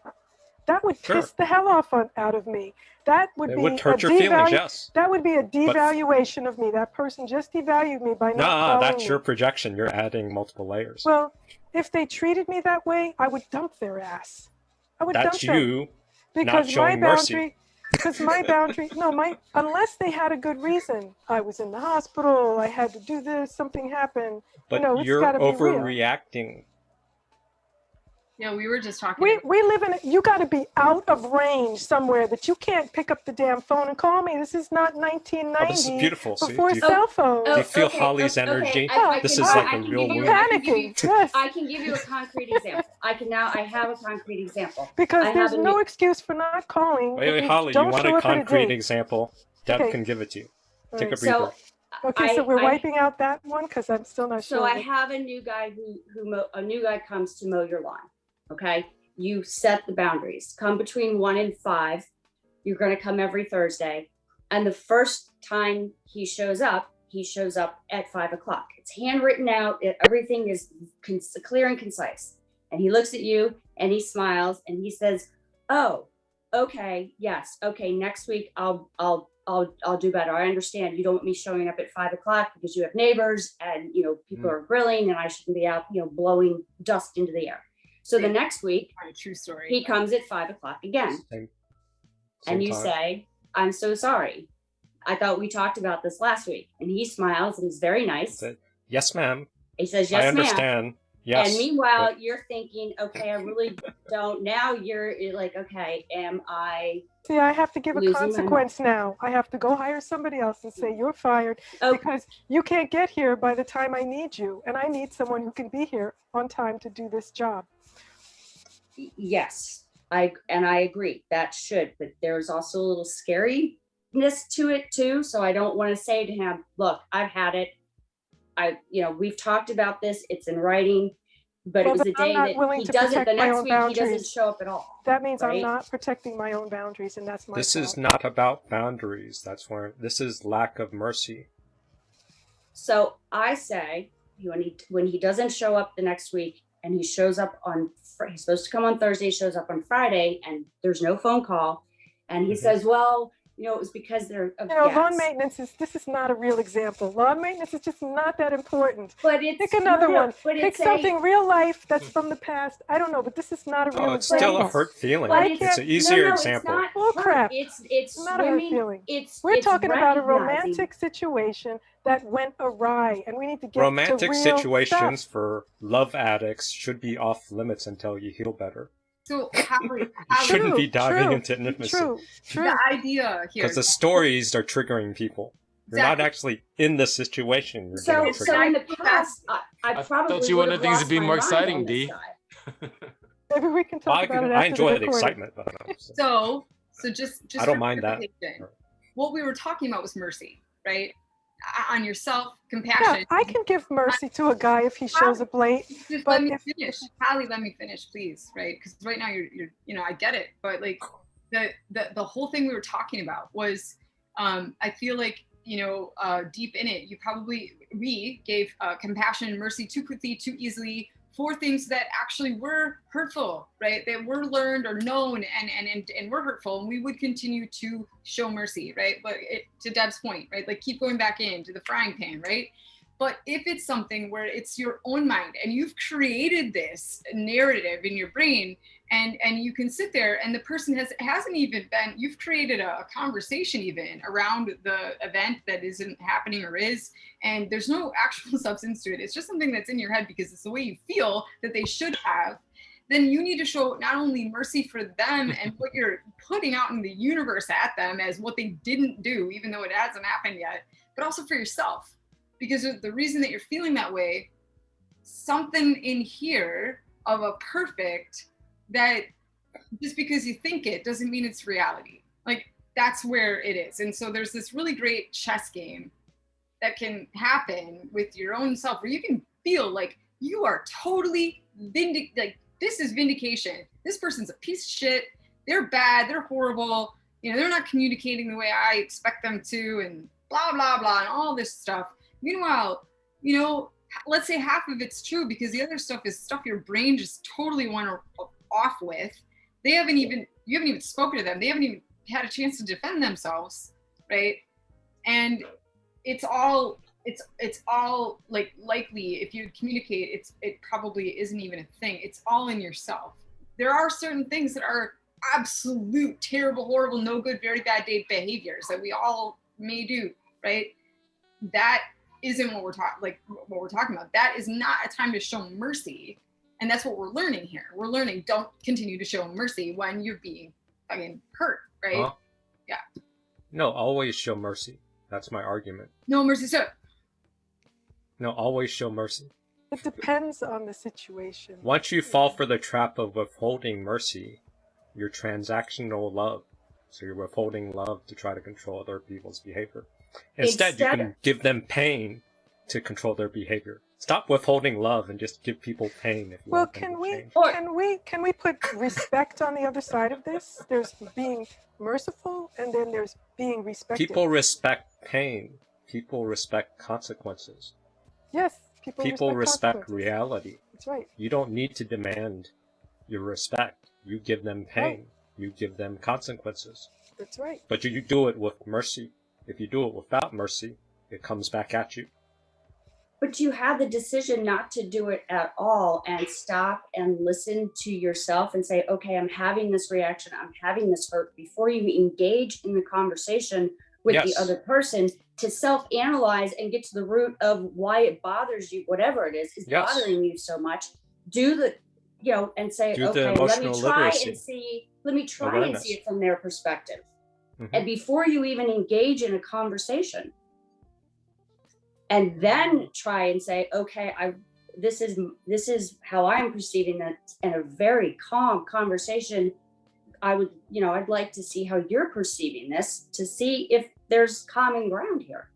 S6: That would piss the hell out of me. That would
S1: It
S6: be
S1: would hurt your feelings, yes.
S6: That would be a devaluation of me. That person just devalued me by not calling
S1: that's
S6: me.
S1: your projection. You're adding multiple layers.
S6: Well, if they treated me that way, I would dump their ass. I would
S1: That's
S6: dump them.
S1: you
S6: Because
S1: not showing
S6: my
S1: mercy.
S6: boundary, because my boundary, unless they had a good reason. I was in the hospital, I had to do this, something happened.
S1: But
S6: it's
S1: you're
S6: gotta be real.
S1: overreacting.
S3: Yeah, we were just talking.
S6: We live in you got to be out of range somewhere that you can't pick up the damn phone and call me. This is not 1990.
S1: Oh, this is beautiful. See,
S6: Before
S1: do you-
S6: cell phones.
S1: Do you feel Holly's energy? This is like a real wound.
S6: Panicking. Yes.
S4: I can give you a concrete example. I have a concrete example.
S6: Because
S4: I
S6: there's
S4: have a
S6: no
S4: new-
S6: excuse for not calling.
S1: Wait,
S6: if
S1: Holly, you
S6: don't
S1: want
S6: show
S1: a
S6: up at
S1: concrete
S6: date.
S1: example? Deb can give it to you. Take a breather.
S4: So,
S6: Okay, so we're wiping out that one because I'm still not sure.
S4: So I have a new guy a new guy comes to mow your lawn. Okay, you set the boundaries. Come between 1 and 5. You're going to come every Thursday, and the first time he shows up at 5 o'clock. It's handwritten out. Everything is clear and concise. And he looks at you and he smiles and he says, "Oh, okay, yes, okay. Next week I'll do better. I understand you don't want me showing up at 5 o'clock because you have neighbors and people are grilling and I shouldn't be out blowing dust into the air." So the next week,
S3: true story,
S4: he comes at 5 o'clock again,
S1: Same
S4: and you
S1: time.
S4: say, "I'm so sorry. I thought we talked about this last week. And he smiles and is very nice.
S1: Said, yes, ma'am.
S4: He says, yes,
S1: I
S4: ma'am.
S1: understand. Yes.
S4: And meanwhile, you're thinking, okay, I really don't. Now you're like, okay, am I?
S6: See, I have to give a
S4: losing my
S6: consequence now. I have to go hire somebody else and say, you're fired because you can't get here by the time I need you. And I need someone who can be here on time to do this job.
S4: Yes, I agree. That should, but there's also a little scariness to it too. So I don't want to say to him, look, I've had it. We've talked about this. It's in writing, but it was the day that he doesn't, the next week he doesn't show up at all.
S6: That means
S4: right?
S6: I'm not protecting my own boundaries, and that's my
S1: This
S6: fault.
S1: is not about boundaries. That's where this is lack of mercy.
S4: So I say when he doesn't show up the next week and he shows up he's supposed to come on Thursday, shows up on Friday, and there's no phone call. And he says, well, it was because they're
S6: lawn maintenance this is not a real example. Lawn maintenance is just not that important.
S4: But
S6: pick another one. Pick something real life that's from the past. I don't know, but this is not a real example.
S1: It's still a hurt feeling. It's an easier example.
S4: It's
S6: not crap.
S4: It's
S6: not a hurt feeling. We're talking about a romantic situation that went awry, and we need to get
S1: romantic
S6: to real
S1: situations
S6: stuff.
S1: For love addicts should be off limits until you heal better.
S3: So Hallie,
S1: you shouldn't be diving into intimacy.
S6: True.
S3: The idea here,
S1: because the stories are triggering people. You're not actually in the situation.
S4: So in the past, I probably
S8: thought you wanted things to be more exciting, D.
S6: Maybe we can talk about it after
S1: I enjoy the
S6: recording.
S1: excitement, but
S3: so just
S1: I don't mind that.
S3: What we were talking about was mercy, right? On yourself, compassion.
S6: Yeah, I can give mercy to a guy if he shows up late.
S3: Just let me finish, Hallie. Let me finish, please, right? Because right now you're, I get it, but like the whole thing we were talking about was, I feel like deep in it, we gave compassion and mercy too quickly, too easily, for things that actually were hurtful, right? That were learned or known and were hurtful, and we would continue to show mercy, right? But to Deb's point, right? Like keep going back into the frying pan, right? But if it's something where it's your own mind and you've created this narrative in your brain, and you can sit there and the person hasn't even been, you've created a conversation even around the event that isn't happening or is, and there's no actual substance to it. It's just something that's in your head because it's the way you feel that they should have. Then you need to show not only mercy for them and what you're putting out in the universe at them as what they didn't do, even though it hasn't happened yet, but also for yourself. Because the reason that you're feeling that way, something in here of a perfect that just because you think it doesn't mean it's reality. Like that's where it is. And so there's this really great chess game that can happen with your own self where you can feel like you are totally like this is vindication. This person's a piece of shit. They're bad. They're horrible. They're not communicating the way I expect them to, and blah, blah, blah, and all this stuff. Meanwhile, let's say half of it's true because the other stuff is stuff your brain just totally went off with. You haven't even spoken to them. They haven't even had a chance to defend themselves, right? And it's all like likely if you communicate, it probably isn't even a thing. It's all in yourself. There are certain things that are absolute, terrible, horrible, no good, very bad day behaviors that we all may do, right? That isn't what we're talking about. That is not a time to show mercy. And that's what we're learning here. We're learning don't continue to show mercy when you're being fucking hurt, right? Yeah.
S1: No, always show mercy. That's my argument.
S3: No mercy, sir.
S1: No, always show mercy.
S6: It depends on the situation.
S1: Once you fall for the trap of withholding mercy, you're transactional love. So you're withholding love to try to control other people's behavior. Instead, you can give them pain to control their behavior. Stop withholding love and just give people pain. If you want them to change.
S6: Can we put respect on the other side of this? There's being merciful, and then there's being respected.
S1: People respect pain. People respect consequences.
S6: Yes,
S1: people respect reality.
S6: That's right.
S1: You don't need to demand your respect. You give them pain. Right. You give them consequences.
S6: That's right.
S1: But you do it with mercy. If you do it without mercy, it comes back at you.
S4: But you have the decision not to do it at all and stop and listen to yourself and say, okay, I'm having this reaction. I'm having this hurt. Before you engage in the conversation with
S1: Yes.
S4: the other person to self-analyze and get to the root of why it bothers you, whatever it is
S1: Yes.
S4: bothering you so much. Do the, and say,
S1: Do the
S4: okay, let me
S1: emotional
S4: try
S1: literacy.
S4: and see, let me try and
S1: Awareness.
S4: see it from their perspective.
S1: Mhm.
S4: And before you even engage in a conversation, and then try and say, okay, this is how I'm perceiving that in a very calm conversation. I'd like to see how you're perceiving this to see if there's common ground here.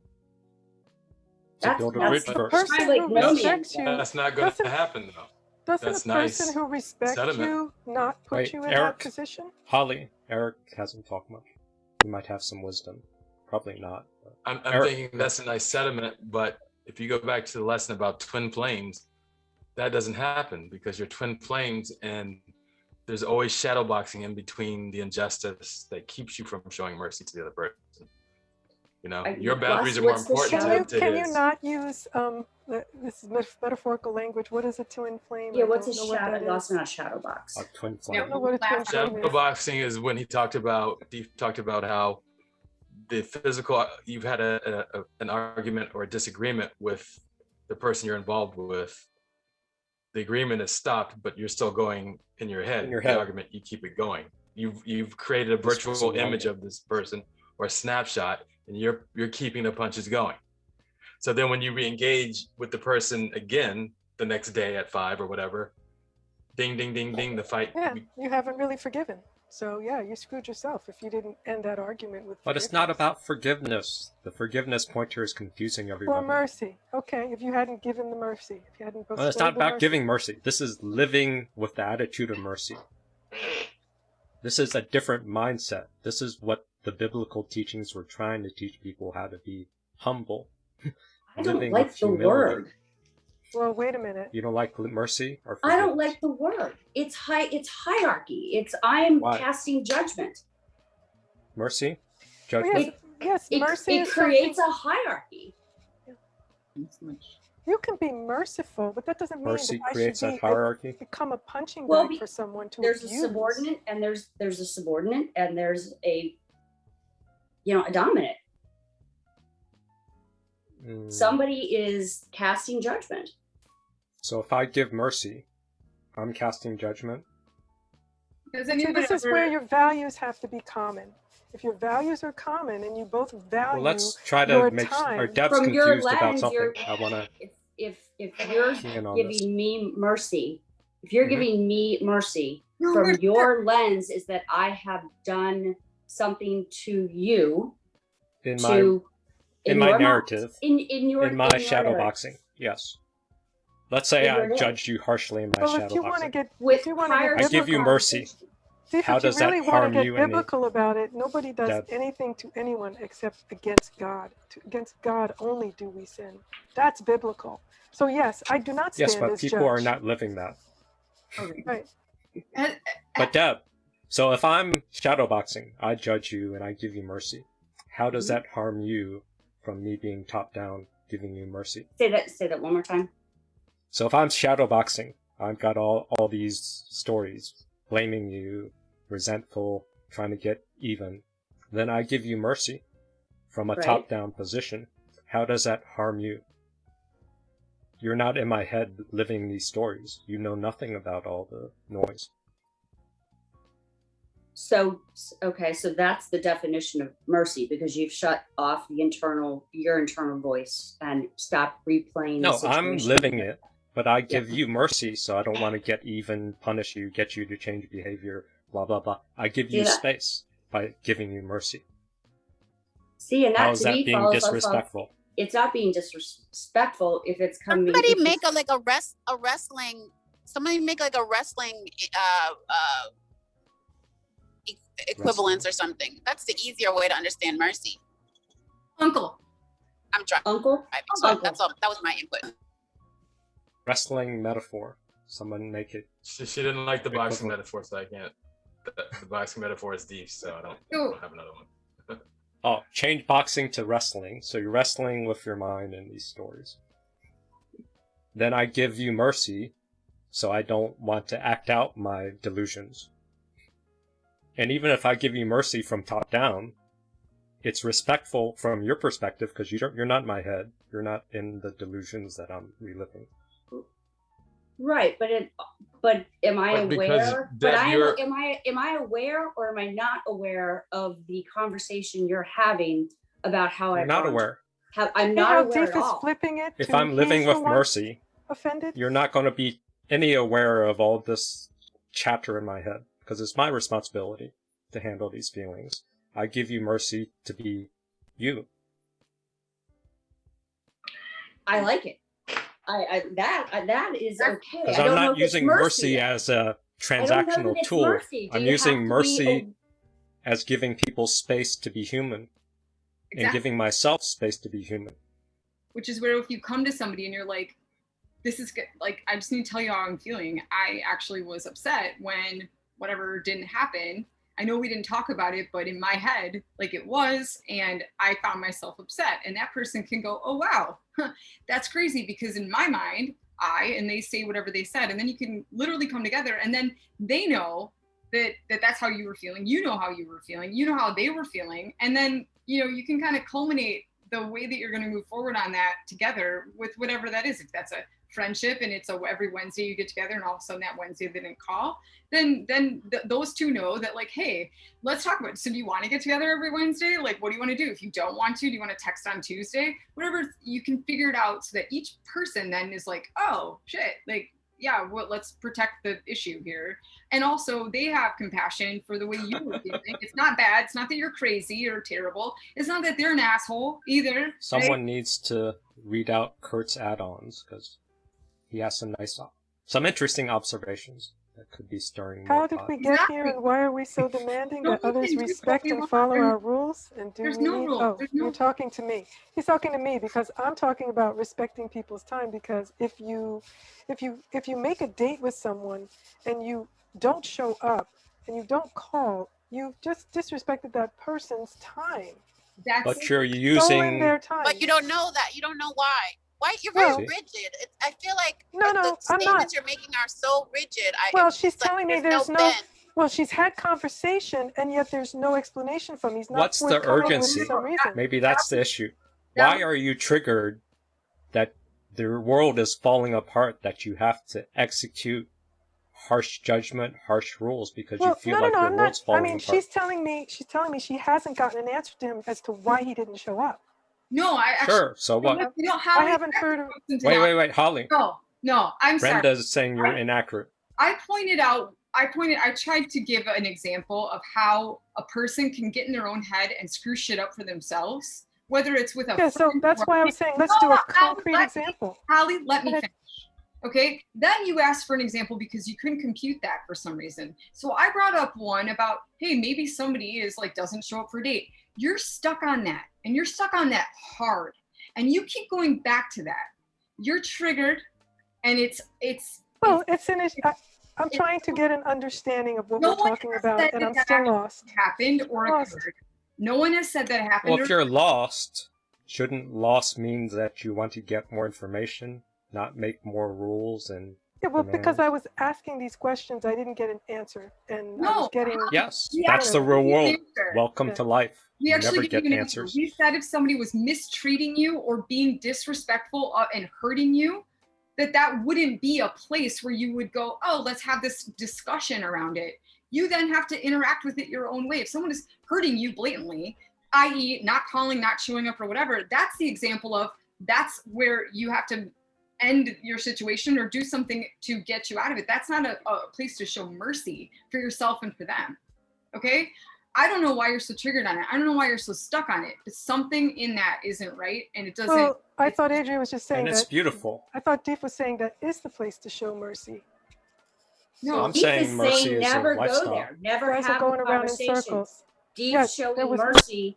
S1: To build a bridge
S6: The
S1: first.
S6: person
S4: Kind of like
S6: who
S4: no
S6: respects you,
S8: That's not going to
S6: doesn't,
S8: happen, though.
S6: doesn't
S8: That's
S6: a person
S8: nice
S6: who respects
S8: sentiment.
S6: you not put
S1: Wait,
S6: you in
S1: Eric.
S6: that position?
S1: Holly, Eric hasn't talked much. He might have some wisdom. Probably not. But
S8: I'm
S1: Eric.
S8: thinking that's a nice sentiment, but if you go back to the lesson about twin flames, that doesn't happen because you're twin flames and there's always shadow boxing in between the injustice that keeps you from showing mercy to the other person. Your boundaries are more
S4: what's the
S8: important
S4: shadow?
S8: to
S6: Can
S8: his.
S6: you not use this is metaphorical language? What is a twin flame?
S4: Yeah,
S6: I
S4: what's a
S6: don't know what
S4: shadow?
S6: that
S4: That's
S6: is.
S4: not shadow box.
S1: A twin
S3: Yeah,
S6: I don't know what a twin flame
S8: Shadow
S6: is.
S8: boxing is when Steve talked about how the physical, you've had an argument or a disagreement with the person you're involved with. The agreement is stopped, but you're still going in your head.
S1: In your
S8: The
S1: head.
S8: argument, you keep it going. You've created a
S1: This
S8: virtual
S1: person
S8: image
S1: wrong.
S8: of this person or a snapshot, and you're keeping the punches going. So then when you re-engage with the person again the next day at 5 or whatever, ding, ding, ding, ding, the fight.
S6: Yeah, you haven't really forgiven. So yeah, you screwed yourself if you didn't end that argument with
S1: But it's not
S6: forgiveness.
S1: about forgiveness. The forgiveness pointer is confusing everybody.
S6: Or mercy. Okay, if you hadn't given the mercy, if you hadn't
S1: Well, it's
S6: bestowed
S1: not
S6: the
S1: about
S6: mercy.
S1: giving mercy. This is living with the attitude of mercy. This is a different mindset. This is what the biblical teachings were trying to teach people, how to be humble.
S4: I don't
S1: Living
S4: like
S1: with
S4: the
S1: humility.
S4: word.
S6: Well, wait a minute.
S1: You don't like mercy or
S4: I don't
S1: forgiveness?
S4: like the word. It's hierarchy. I'm
S1: Why?
S4: casting judgment.
S1: Mercy?
S6: Well,
S1: Judgment?
S6: yes, mercy
S4: It
S6: is
S4: creates
S6: something.
S4: a hierarchy.
S6: You can be merciful, but that doesn't mean
S1: Mercy
S6: that I
S1: creates
S6: should
S1: a hierarchy?
S6: become a punching
S4: Well,
S6: bag for someone to
S4: There's
S6: abuse.
S4: a subordinate, and there's a subordinate, and there's a dominant. Somebody is casting judgment.
S1: So if I give mercy, I'm casting judgment?
S3: Does
S6: See,
S3: anyone
S6: this is
S3: ever-
S6: where your values have to be common. If your values are common and you both value
S1: Well, let's try
S6: your
S1: to make...
S6: time,
S1: Or Deb's
S4: From your
S1: confused about
S4: lens,
S1: something. I want to...
S4: if you're
S1: key in on
S4: giving
S1: this.
S4: me mercy, if you're
S1: Mhm.
S4: giving me mercy
S3: No,
S4: from
S3: we're-
S4: your lens is that I have done something to you
S1: In
S4: to
S1: my
S4: your
S1: narrative,
S4: in
S1: my
S4: your
S1: shadow
S4: narrative.
S1: boxing, yes. Let's say
S4: In your
S1: I
S4: narrative.
S1: judged you harshly in my
S6: well,
S1: shadow
S6: if you want to
S1: boxing.
S6: get,
S4: With
S6: if you want to
S4: prior
S6: get
S1: I give you
S6: biblical,
S1: mercy.
S6: see,
S1: How
S6: if you
S1: does that
S6: really want
S1: harm
S6: to get
S1: you and
S6: biblical about it, nobody does
S1: Deb?
S6: anything to anyone except against God. Against God only do we sin. That's biblical. So yes, I do not stand
S1: Yes, but
S6: as
S1: people
S6: judge.
S1: are not living that.
S6: Right.
S1: But Deb, so if I'm shadowboxing, I judge you and I give you mercy. How does that harm you from me being top down, giving you mercy?
S4: Say that one more time.
S1: So if I'm shadowboxing, I've got all these stories, blaming you, resentful, trying to get even. Then I give you mercy from a
S4: Right.
S1: top down position. How does that harm you? You're not in my head living these stories. You know nothing about all the noise.
S4: So okay, so that's the definition of mercy, because you've shut off your internal voice and stopped replaying the
S1: No,
S4: situation.
S1: I'm living it, but I give you mercy, so I don't want to get even, punish you, get you to change behavior, blah, blah, blah. I give you
S4: Yeah.
S1: space by giving you mercy.
S4: See, and that
S1: How is
S4: to
S1: that
S4: me
S1: being
S4: follows off of-
S1: disrespectful?
S4: It's not being disrespectful if it's coming.
S10: Somebody
S4: if
S10: make
S4: it's-
S10: a wrestling. Somebody make like a wrestling equivalence or something. That's the easier way to understand mercy.
S3: Uncle.
S10: I'm trying.
S4: Uncle.
S10: So
S4: Uncle.
S10: that's all. That was my input.
S1: Wrestling metaphor. Someone make it.
S8: She didn't like the boxing
S1: Equivalent.
S8: metaphor, so I can't. The boxing metaphor is deep, so I
S3: Ooh.
S8: don't have another one.
S1: Oh, change boxing to wrestling. So you're wrestling with your mind in these stories. Then I give you mercy, so I don't want to act out my delusions. And even if I give you mercy from top down, it's respectful from your perspective because you're not in my head. You're not in the delusions that I'm reliving.
S4: Right, but am I
S8: But because
S4: aware?
S8: that you're-
S4: am I aware or am I not aware of the conversation you're having about how
S1: You're not aware.
S4: I'm
S6: See
S4: not
S6: how
S4: aware
S6: Deef
S4: at
S6: is
S4: all.
S6: flipping it
S1: If
S6: to
S1: I'm living
S6: he's the
S1: with
S6: one
S1: mercy,
S6: offended?
S1: you're not going to be any aware of all this chatter in my head because it's my responsibility to handle these feelings. I give you mercy to be you.
S4: I like it. That is okay.
S1: Because
S4: I
S1: I'm
S4: don't know
S1: not
S4: if it's
S1: using mercy as a
S4: I don't know
S1: transactional
S4: that it's
S1: tool.
S4: mercy. Do
S1: I'm
S4: you
S1: using
S4: have to
S1: mercy as giving people space to be human and giving myself space to be human.
S3: Which is where if you come to somebody and you're like, this is good, like, I just need to tell you how I'm feeling. I actually was upset when whatever didn't happen. I know we didn't talk about it, but in my head, like it was, and I found myself upset. And that person can go, oh, wow, that's crazy because in my mind, and they say whatever they said. And then you can literally come together and then they know that's how you were feeling. You know how you were feeling. You know how they were feeling. And then, you can kind of culminate the way that you're going to move forward on that together with whatever that is. If that's a friendship and it's every Wednesday you get together and all of a sudden that Wednesday they didn't call, then those two know that like, hey, let's talk about it. So do you want to get together every Wednesday? Like, what do you want to do? If you don't want to, do you want to text on Tuesday? Whatever, you can figure it out so that each person then is like, oh shit, like, yeah, well, let's protect the issue here. And also they have compassion for the way you were feeling. It's not bad. It's not that you're crazy or terrible. It's not that they're an asshole either.
S1: Someone needs to read out Kurt's add-ons because he has some interesting observations that could be stirring more
S6: How did
S1: pot.
S6: we get here and why are we so demanding that others respect and follow our rules? And do
S3: There's
S6: we
S3: no
S6: need,
S3: rule.
S6: oh,
S3: There's no
S6: you're talking to me. He's talking to me because I'm talking about respecting people's time because if you make a date with someone and you don't show up and you don't call, you've just disrespected that person's time.
S1: But you're
S6: Stolen
S1: using
S6: their time.
S10: But you don't know that. You don't know why. Why you're
S6: Well,
S10: very rigid. I feel like
S6: No,
S10: the
S6: I'm
S10: statements
S6: not.
S10: you're making are so rigid.
S6: Well,
S10: it's
S6: she's
S10: like
S6: telling me there's no.
S10: bend.
S6: Well, she's had conversation, and yet there's no explanation from me. He's not
S1: What's the
S6: forthcoming with
S1: urgency?
S6: some reason.
S1: Maybe that's the issue. Why are you triggered that the world is falling apart, that you have to execute harsh judgment, harsh rules because you feel like the
S6: I'm
S1: world's
S6: not. I
S1: falling
S6: mean,
S1: apart?
S6: she's telling me she hasn't gotten an answer to him as to why he didn't show up.
S3: No, I actually.
S1: Sure, so what?
S6: I haven't heard of.
S1: Wait, Holly.
S3: No, I'm sorry.
S1: Brenda's saying you're inaccurate.
S3: I tried to give an example of how a person can get in their own head and screw shit up for themselves, whether it's with a.
S6: Yeah, so that's why I was saying let's do a concrete example.
S3: Holly, let me finish. Okay, then you asked for an example because you couldn't compute that for some reason. So I brought up one about, hey, maybe somebody is like doesn't show up for a date. You're stuck on that, and you're stuck on that hard, and you keep going back to that. You're triggered, and it's.
S6: Well, it's an issue. I'm trying to get an understanding of what we're talking about, and I'm still lost.
S3: Happened or occurred. No one has said that happened.
S1: Well, if you're lost, shouldn't lost mean that you want to get more information, not make more rules and
S6: Yeah, well,
S1: demands?
S6: because I was asking these questions, I didn't get an answer, and I was getting.
S1: Yes, that's the real world. Welcome to life.
S3: We
S1: You
S3: actually
S1: never
S3: give
S1: get
S3: you an
S1: answers.
S3: answer. We said if somebody was mistreating you or being disrespectful and hurting you, that wouldn't be a place where you would go, oh, let's have this discussion around it. You then have to interact with it your own way. If someone is hurting you blatantly, i.e. not calling, not showing up or whatever, that's the example of that's where you have to end your situation or do something to get you out of it. That's not a place to show mercy for yourself and for them. Okay? I don't know why you're so triggered on it. I don't know why you're so stuck on it. But something in that isn't right, and it doesn't.
S6: Well, I thought Adrian was just saying
S1: And
S6: that.
S1: it's beautiful.
S6: I thought Deef was saying that is the place to show mercy.
S1: No, I'm
S4: Deef
S1: saying
S4: is
S1: mercy
S4: saying
S1: is
S4: never
S1: a
S4: go
S1: lifestyle.
S4: there. Never
S6: Guys are
S4: have
S6: going
S4: a
S6: around in
S4: conversation.
S6: circles.
S4: Deep
S6: Yes,
S4: showing
S6: there was
S4: mercy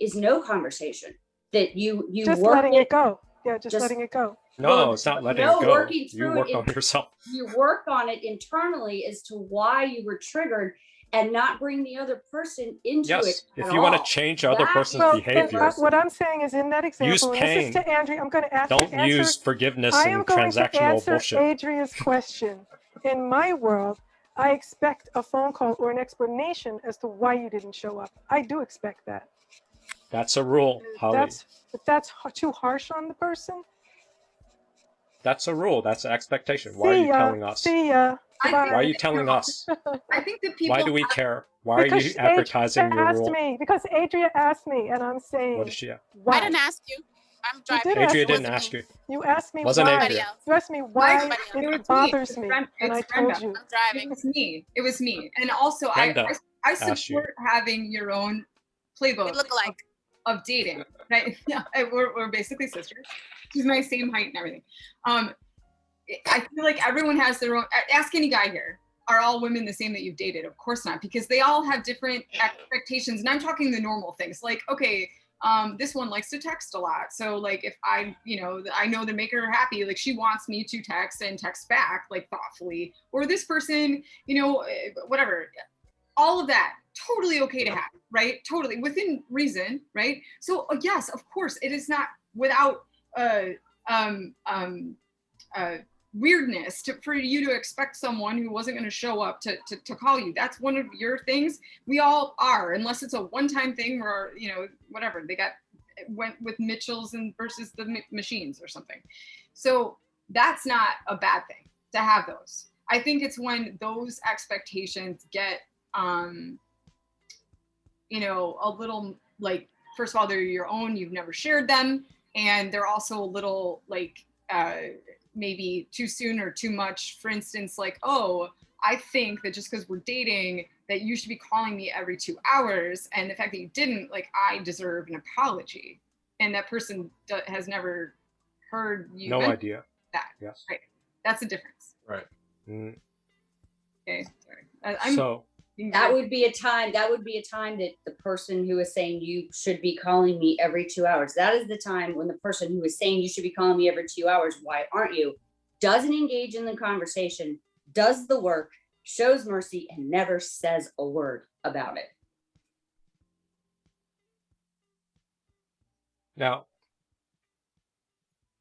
S4: is no conversation. That you
S6: just
S4: work
S6: letting it go. Yeah, just letting it go.
S1: No,
S4: Well,
S1: it's not letting
S4: no,
S1: it go.
S4: working
S1: You
S4: through
S1: work
S4: it
S1: on yourself.
S4: You work on it internally as to why you were triggered and not bring the other person into it.
S1: Yes, if
S4: at
S1: you want
S4: all.
S1: to change other
S4: That
S1: person's
S4: is
S1: behavior,
S6: What I'm saying is in that example,
S1: use
S6: and this
S1: pain.
S6: is to Andrea, I'm going to ask
S1: Don't
S6: to answer,
S1: use forgiveness
S6: I am
S1: and
S6: going to
S1: transactional
S6: answer
S1: bullshit.
S6: Adria's question. In my world, I expect a phone call or an explanation as to why you didn't show up. I do expect that.
S1: That's a rule, Holly.
S6: That's too harsh on the person.
S1: That's a rule. That's an expectation. Why are you telling us?
S6: See ya.
S1: Why are you telling us?
S3: I think that people.
S1: Why do we care? Why are you
S6: Because
S1: advertising your rule?
S6: Because Adria asked me, and I'm saying.
S1: What is she?
S6: Why?
S10: I didn't ask you. I'm driving.
S1: Adria didn't ask you.
S6: You asked me
S1: Wasn't
S6: why.
S1: Adria.
S6: You asked me why
S3: It was
S6: it bothers me,
S3: It's
S6: and I
S3: Brenda.
S6: told you.
S10: I'm driving.
S3: It was me. And also,
S1: Brenda
S3: I
S1: asked you.
S3: support having your own playbook
S10: We look alike.
S3: of dating. Right? Yeah, we're basically sisters. She's my same height and everything. I feel like everyone has their own. Ask any guy here. Are all women the same that you've dated? Of course not, because they all have different expectations. And I'm talking the normal things, like, okay, this one likes to text a lot. So like if I know to make her happy, like she wants me to text and text back like thoughtfully, or this person, whatever, all of that, totally okay to have, right? Totally within reason, right? So yes, of course, it is not without weirdness for you to expect someone who wasn't going to show up to call you. That's one of your things. We all are, unless it's a one-time thing where, whatever, they went with Mitchell's and versus the machines or something. So that's not a bad thing to have those. I think it's when those expectations get, a little like, first of all, they're your own, you've never shared them. And they're also a little like, maybe too soon or too much. For instance, like, oh, I think that just because we're dating that you should be calling me every 2 hours. And the fact that you didn't, like, I deserve an apology. And that person has never heard you.
S1: No idea.
S3: That.
S1: Yes.
S3: Right. That's the difference.
S8: Right.
S1: Mm.
S3: Okay. Sorry.
S4: That would be a time that the person who is saying you should be calling me every 2 hours, that is the time when the person who is saying you should be calling me every 2 hours, why aren't you, doesn't engage in the conversation, does the work, shows mercy, and never says a word about it.
S1: Now,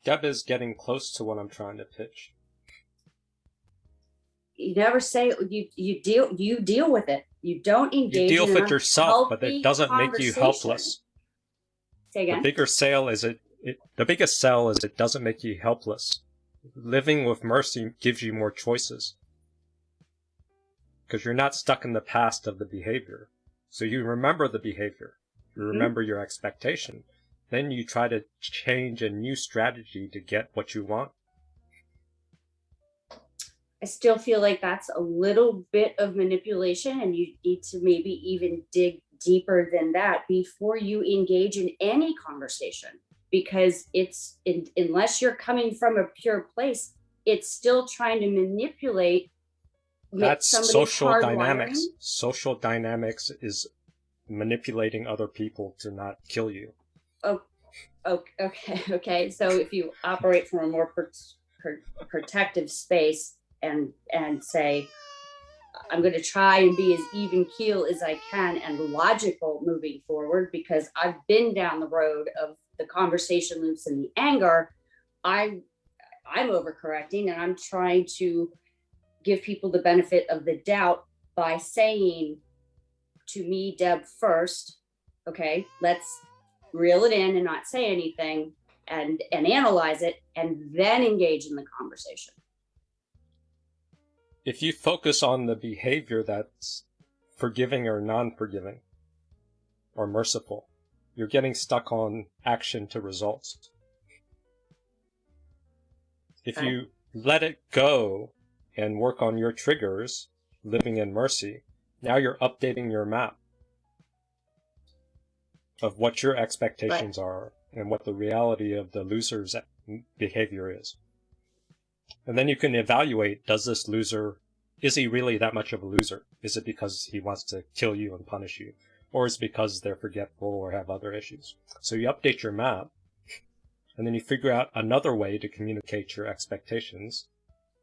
S1: Deb is getting close to what I'm trying to pitch.
S4: You never say you deal with it. You don't engage.
S1: You deal
S4: in
S1: with yourself, but it doesn't make you
S4: conversation.
S1: helpless.
S4: Say again?
S1: The biggest sell is it doesn't make you helpless. Living with mercy gives you more choices. Because you're not stuck in the past of the behavior. So you remember the behavior. You remember your expectation. Then you try to change a new strategy to get what you want.
S4: I still feel like that's a little bit of manipulation, and you need to maybe even dig deeper than that before you engage in any conversation, because unless you're coming from a pure place, it's still trying to manipulate.
S1: That's social dynamics. Social dynamics is manipulating other people to not kill you.
S4: Oh, okay. So if you operate from a more protective space, and say, I'm going to try and be as even keel as I can and logical moving forward, because I've been down the road of the conversation loops and the anger. I'm overcorrecting, and I'm trying to give people the benefit of the doubt by saying to me, Deb, first, okay, let's reel it in and not say anything and analyze it, and then engage in the conversation.
S1: If you focus on the behavior that's forgiving or non-forgiving or merciful, you're getting stuck on action to results. If you let it go and work on your triggers, living in mercy, now you're updating your map of what your expectations are and what the reality of the loser's behavior is. And then you can evaluate, does this loser, is he really that much of a loser? Is it because he wants to kill you and punish you? Or is it because they're forgetful or have other issues? So you update your map, and then you figure out another way to communicate your expectations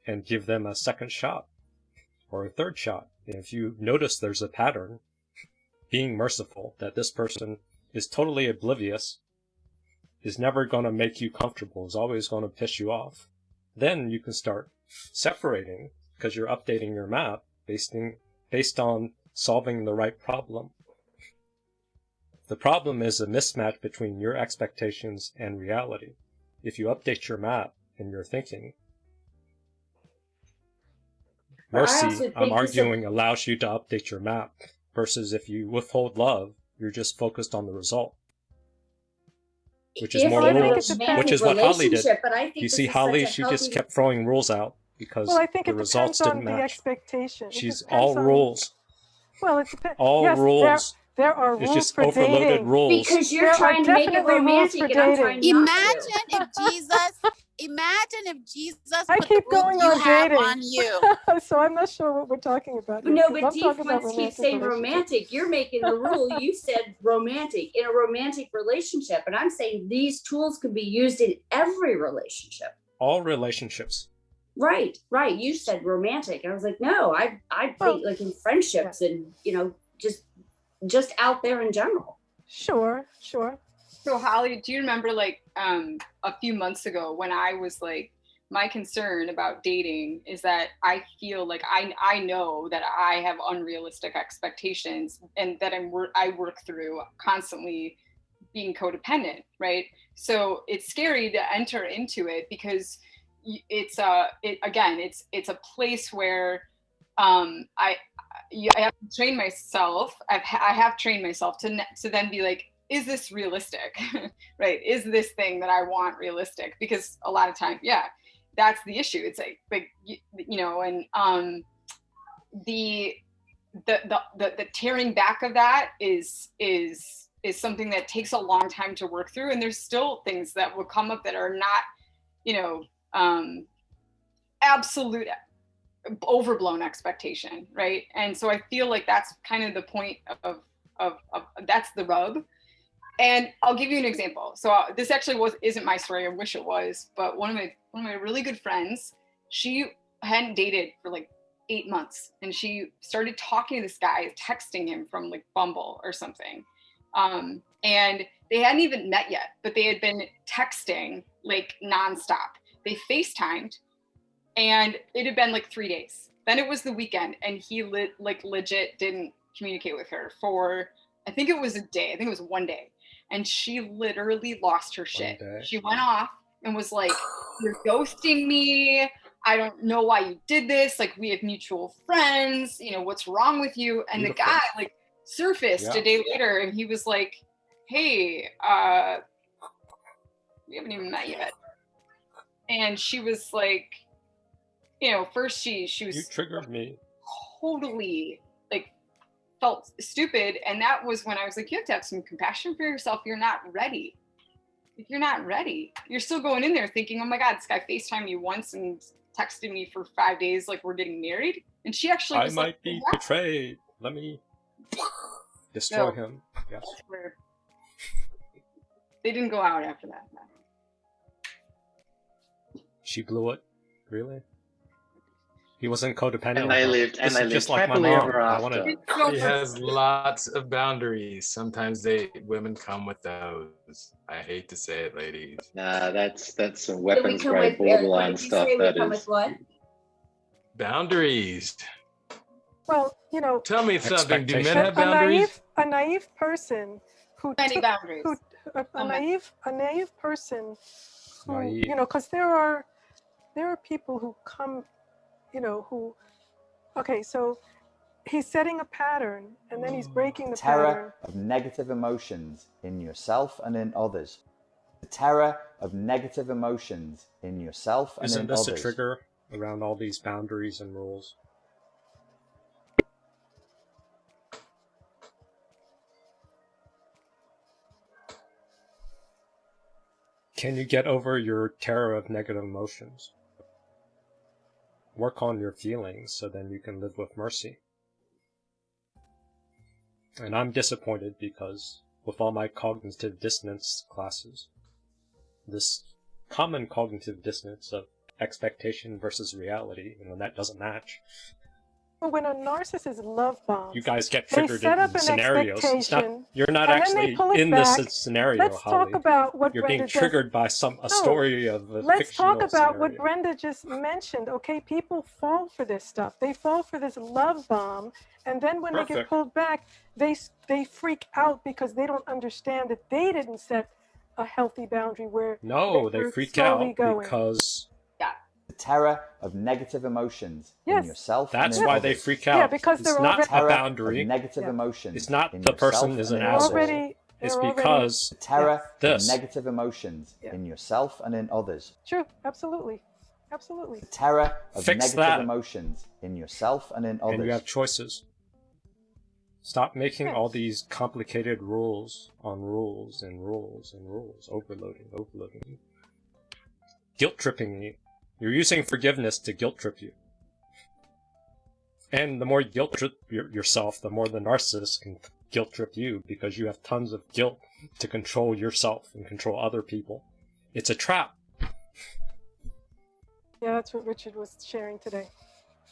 S1: and give them a second shot or a third shot. And if you notice there's a pattern, being merciful, that this person is totally oblivious, is never going to make you comfortable, is always going to piss you off, then you can start separating, because you're updating your map based on solving the right problem. The problem is a mismatch between your expectations and reality. If you update your map in your thinking, mercy, I'm arguing, allows you to update your map, versus if you withhold love, you're just focused on the result. Which is more rules, which is what Holly did. You see, Holly, she just kept throwing rules out because the results didn't match.
S6: The expectation.
S1: She's all rules.
S6: Well, it depends.
S1: All rules.
S6: There are rules
S1: it's just
S6: for
S1: overloaded
S6: dating.
S1: rules.
S4: Because you're trying to make it romantic, and I'm trying
S10: Imagine if Jesus
S6: I
S10: put
S6: keep
S10: the rules
S6: going
S10: you
S6: on
S10: have
S6: dating.
S10: on you.
S6: So I'm not sure what we're talking about.
S4: No,
S6: here,
S4: but Deep wants to keep saying romantic. You're making the rule. You said romantic, in a romantic relationship. And I'm saying these tools can be used in every relationship.
S1: All relationships.
S4: Right. You said romantic. And I was like, no, I think like in friendships and, just out there in general.
S6: Sure.
S3: So Holly, do you remember like a few months ago when I was like, my concern about dating is that I feel like I know that I have unrealistic expectations and that I work through constantly being codependent, right? So it's scary to enter into it because it's a place where I have to train myself. I have trained myself to then be like, is this realistic? Right? Is this thing that I want realistic? Because a lot of times, that's the issue. It's like and the tearing back of that is something that takes a long time to work through. And there's still things that will come up that are not, absolute overblown expectation, right? And so I feel like that's kind of the point of that's the rub. And I'll give you an example. So this actually isn't my story. I wish it was, but one of my really good friends, she hadn't dated for like 8 months, and she started talking to this guy, texting him from like Bumble or something. And they hadn't even met yet, but they had been texting like nonstop. They FaceTimed, and it had been like 3 days. Then it was the weekend, and he legit didn't communicate with her for, I think it was a day. I think it was one day. And she literally lost her shit. She went off and was like, you're ghosting me. I don't know why you did this. Like, we have mutual friends. What's wrong with you? And the guy like surfaced a day later, and he was like, hey, we haven't even met yet. And she was like, first she was,
S1: you triggered me.
S3: Totally felt stupid. And that was when I was like, you have to have some compassion for yourself. You're not ready. If you're not ready, you're still going in there thinking, oh my God, this guy FaceTimed me once and texted me for 5 days like we're getting married. And she actually was
S1: I might be betrayed. Let me destroy him. Yes.
S3: They didn't go out after that. No.
S1: She blew it? Really? He wasn't codependent.
S2: And they lived happily ever after.
S8: He has lots of boundaries. Sometimes women come with those. I hate to say it, ladies.
S2: Nah, that's some weapons grade borderline stuff. That is.
S4: What?
S8: Boundaries.
S6: Well,
S8: Tell me something. Do men have boundaries?
S6: A naive person who
S3: many boundaries.
S6: A naive person who, because there are people who come, so he's setting a pattern and then he's breaking the pattern.
S11: Terror of negative emotions in yourself and in others. The terror of negative emotions in yourself and in others.
S1: Isn't this a trigger around all these boundaries and rules? Can you get over your terror of negative emotions? Work on your feelings so then you can live with mercy. And I'm disappointed because with all my cognitive dissonance classes, this common cognitive dissonance of expectation versus reality, that doesn't match,
S6: But when a narcissist love bombs,
S1: You guys get
S6: they
S1: triggered
S6: set up
S1: in
S6: an
S1: scenarios. It's not,
S6: expectation,
S1: you're not
S6: and then they
S1: actually
S6: pull it
S1: in
S6: back.
S1: this scenario,
S6: Let's
S1: Holly.
S6: talk about what
S1: You're
S6: Brenda
S1: being triggered by a story of a
S6: Let's
S1: fictional
S6: talk about what
S1: scenario.
S6: Brenda just mentioned. Okay, people fall for this stuff. They fall for this love bomb, and then when they get pulled back, they freak out because they don't understand that they didn't set a healthy boundary where
S1: they freak out because
S11: the terror of negative emotions in yourself.
S1: That's
S11: and in
S1: why
S11: others.
S1: they freak out.
S6: Yeah, because
S1: it's
S6: they're
S1: not
S6: already
S1: a boundary.
S11: Of negative emotions.
S1: It's not
S11: in
S1: the person
S11: yourself
S1: is
S11: and
S1: an
S11: in
S1: asshole.
S11: others.
S1: It's because
S11: the terror
S1: this.
S11: of negative emotions in yourself and in others.
S6: True, absolutely, absolutely.
S11: The terror of
S1: Fix
S11: negative
S1: that.
S11: emotions in yourself and in others.
S1: And you have choices. Stop making all these complicated rules on rules and rules and rules. Overloading. Guilt tripping you. You're using forgiveness to guilt trip you. And the more you guilt trip yourself, the more the narcissist can guilt trip you because you have tons of guilt to control yourself and control other people. It's a trap.
S6: Yeah, that's what Richard was sharing today.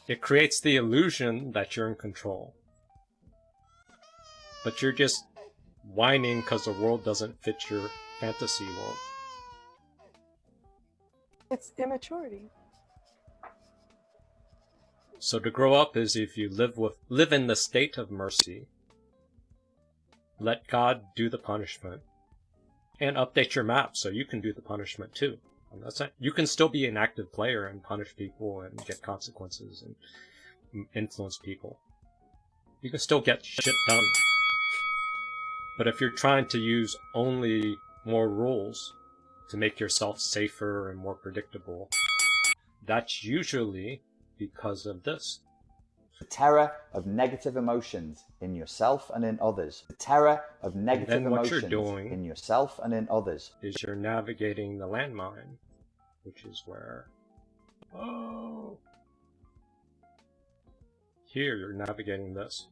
S1: It creates the illusion that you're in control. But you're just whining because the world doesn't fit your fantasy world.
S6: It's immaturity.
S1: So to grow up is if you live in the state of mercy, let God do the punishment, and update your map so you can do the punishment too. And that's it. You can still be an active player and punish people and get consequences and influence people. You can still get shit done. But if you're trying to use only more rules to make yourself safer and more predictable, that's usually because of this.
S11: The terror of negative emotions in yourself and in others. The terror of negative emotions in yourself and in others.
S1: Is you're navigating the landmine, which is where... Here you're navigating this.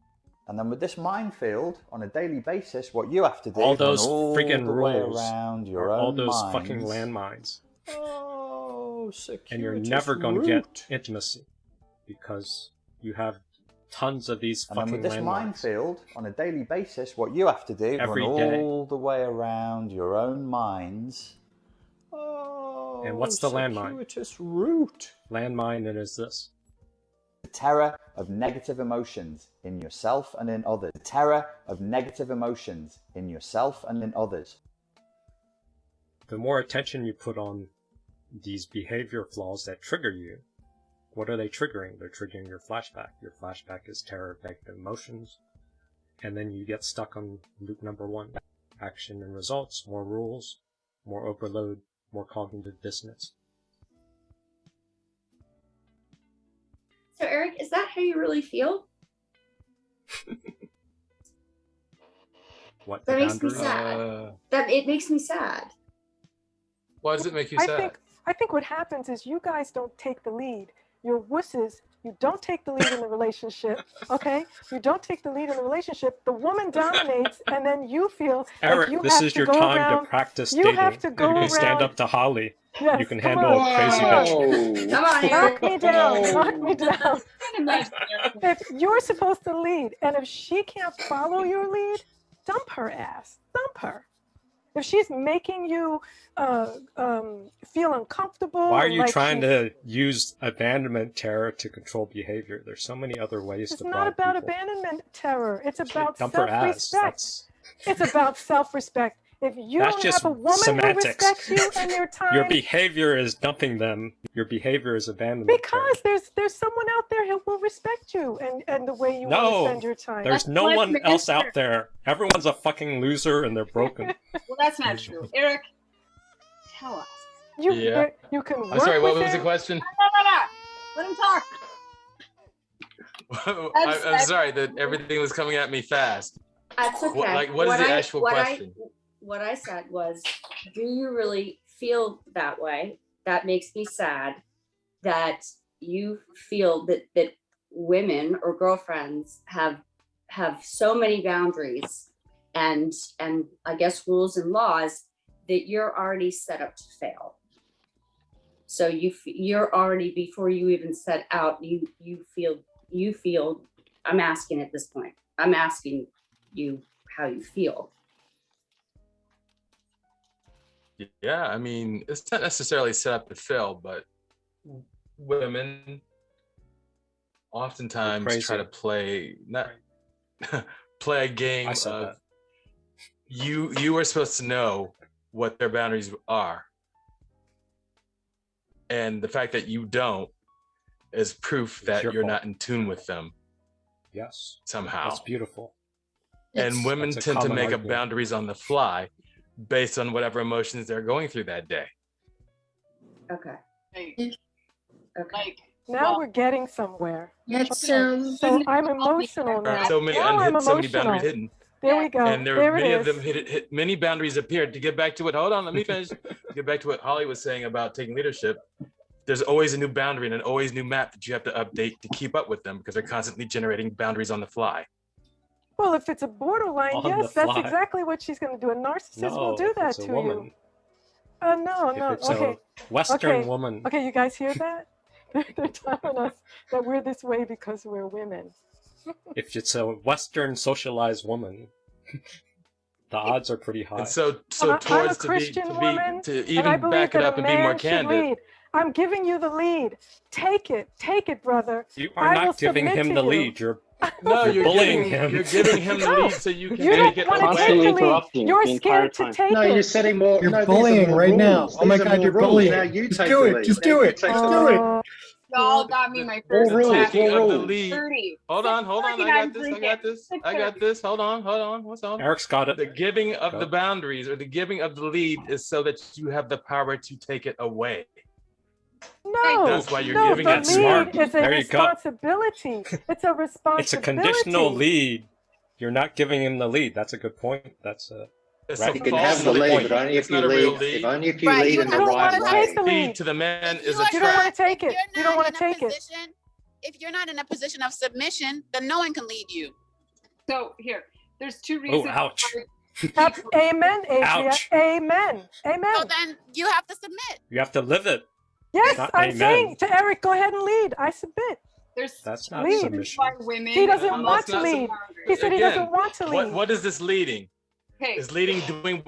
S11: And then with this minefield, on a daily basis, what you have to do
S1: all those
S11: all
S1: freaking
S11: the way
S1: rules
S11: around your
S1: all
S11: own
S1: those
S11: minds.
S1: fucking landmines.
S11: Oh,
S1: and you're never going to get intimacy because you have tons of these fucking landmines.
S11: And then with this minefield, on a daily basis, what you have to do
S1: every
S11: run
S1: day.
S11: all the way around your own minds. Oh,
S1: and what's the landmine?
S11: Circuitous route.
S1: Landmine, it is this.
S11: The terror of negative emotions in yourself and in others. The terror of negative emotions in yourself and in others.
S1: The more attention you put on these behavior flaws that trigger you, what are they triggering? They're triggering your flashback. Your flashback is terror of negative emotions. And then you get stuck on loop number 1. Action and results, more rules, more overload, more cognitive dissonance.
S4: So Eric, is that how you really feel?
S1: What?
S4: That makes me sad. It makes me sad.
S8: Why does it make you sad?
S6: I think what happens is you guys don't take the lead. You're wusses. You don't take the lead in the relationship, okay? You don't take the lead in the relationship. The woman dominates, and then you feel
S1: Eric,
S6: like you
S1: this
S6: have
S1: is
S6: to
S1: your
S6: go
S1: time
S6: around,
S1: to practice
S6: you
S1: dating.
S6: have to go
S1: you can
S6: around.
S1: stand up to Holly.
S6: Yes,
S1: you can
S6: come
S1: handle
S6: on.
S1: a crazy bitch.
S4: Come on,
S6: Knock me down. Knock me down. If you're supposed to lead, and if she can't follow your lead, dump her ass. Dump her. If she's making you feel uncomfortable.
S1: Why are you
S6: like
S1: trying to use abandonment terror to control behavior? There's so many other ways to bribe people.
S6: It's not about abandonment terror. It's about
S1: dump her ass.
S6: self-respect. It's about self-respect. If you don't have a woman
S1: semantics.
S6: who respects you and your time,
S1: your behavior is dumping them. Your behavior is abandonment.
S6: Because there's someone out there who will respect you and the way you want to spend your time.
S1: There's no one else out there. Everyone's a fucking loser and they're broken.
S3: Well, that's not true. Eric, tell us.
S6: You can work
S8: I'm sorry, what
S6: with
S8: was the
S6: him.
S8: question?
S3: Let him talk.
S8: I'm sorry that everything was coming at me fast.
S4: That's okay.
S8: What is the actual question?
S4: What I said was, do you really feel that way? That makes me sad that you feel that women or girlfriends have so many boundaries and I guess rules and laws that you're already set up to fail. So you're already, before you even set out, you feel you feel. I'm asking at this point. I'm asking you how you feel.
S8: Yeah, I mean, it's not necessarily set up to fail, but women oftentimes try to play play a game of you are supposed to know what their boundaries are, and the fact that you don't is proof that you're not in tune with them.
S1: Yes,
S8: somehow.
S1: That's beautiful.
S8: And women tend to make up boundaries on the fly based on whatever emotions they're going through that day.
S4: Okay.
S3: Like
S6: now we're getting somewhere.
S7: Let's
S6: so I'm emotional now.
S8: So many boundaries hidden.
S6: There we go.
S8: And
S6: there
S8: many
S6: it
S8: of them hit many boundaries appeared. To get back to what, hold on, let me finish. To get back to what Holly was saying about taking leadership. There's always a new boundary and always new map that you have to update to keep up with them because they're constantly generating boundaries on the fly.
S6: Well, if it's a borderline, yes, that's exactly what she's going to do. A narcissist will do that to you. No. Okay.
S1: Western woman.
S6: Okay, you guys hear that? They're telling us that we're this way because we're women.
S1: If it's a Western socialized woman, the odds are pretty high.
S8: And so towards to even back it up and be more candid.
S6: I'm giving you the lead. Take it, brother.
S1: You are not giving him the lead. You're
S8: bullying him. You're giving him the lead so you can take it away.
S6: You're scared to take it.
S2: No, you're setting more.
S9: You're bullying right now. Oh my God, you're bullying.
S2: Now you
S9: Just do it. Just do it. Just do it.
S3: Y'all got me my first
S8: taking of the lead. Hold on. I got this. Hold on. What's on?
S1: Eric's got it.
S8: The giving of the boundaries or the giving of the lead is so that you have the power to take it away.
S6: No,
S8: that's why you're giving
S6: it.
S1: Smart.
S6: It's a responsibility. It's a responsibility.
S1: It's a conditional lead. You're not giving him the lead. That's a good point. That's a.
S2: You can have the lead, but only if you lead. If only if you lead in the right way.
S8: Lead to the man is a trap.
S6: You don't want to take it. You don't want to take it.
S10: If you're not in a position of submission, then no one can lead you.
S3: So there's two reasons.
S1: Oh, ouch.
S6: Amen, Adria.
S1: Ouch.
S6: Amen.
S10: So then you have to submit.
S1: You have to live it.
S6: Yes, I'm saying to Eric, go ahead and lead. I submit.
S1: That's not submission.
S6: He doesn't want to lead. He said he doesn't want to lead.
S8: What is this leading? Is leading doing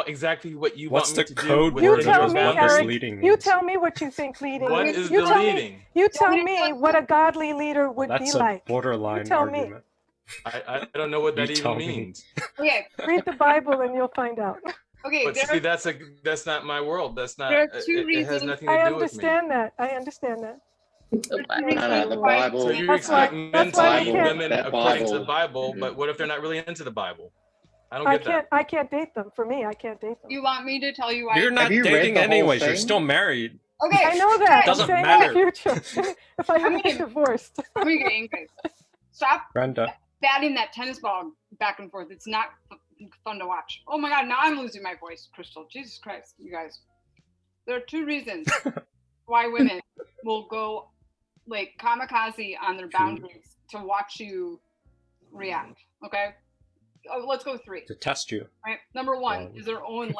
S8: exactly what you
S1: want
S8: me
S1: the
S8: to
S1: code
S8: do?
S6: You tell me, Eric.
S1: Leading
S6: You tell me what you think leading
S8: What
S6: is.
S8: is the leading?
S6: You tell me what a godly leader would be
S1: That's
S6: like.
S1: a borderline
S6: you tell
S1: argument.
S6: Me.
S8: I don't know what that even means.
S3: Okay.
S6: Read the Bible and you'll find out.
S3: Okay,
S8: but see, that's not my world. That's not.
S3: There are two reasons.
S8: It has nothing to do with me.
S6: I understand that.
S2: No, the Bible.
S8: So you expect men to lead women according to the Bible, but what if they're not really into the Bible? I don't get that.
S6: I can't date them. For me, I can't date them.
S3: You want me to tell you why?
S1: You're not dating anyways. You're still married.
S3: Okay,
S6: I know that.
S1: It doesn't matter.
S6: In the future, if I ever get divorced.
S3: I'm gonna get angry. Stop
S1: Brenda.
S3: batting that tennis ball back and forth. It's not fun to watch. Oh my God, now I'm losing my voice, Crystal. Jesus Christ, you guys. There are two reasons why women will go like kamikaze on their boundaries to watch you react. Okay, let's go three.
S1: To test you.
S3: Right. Number one is their own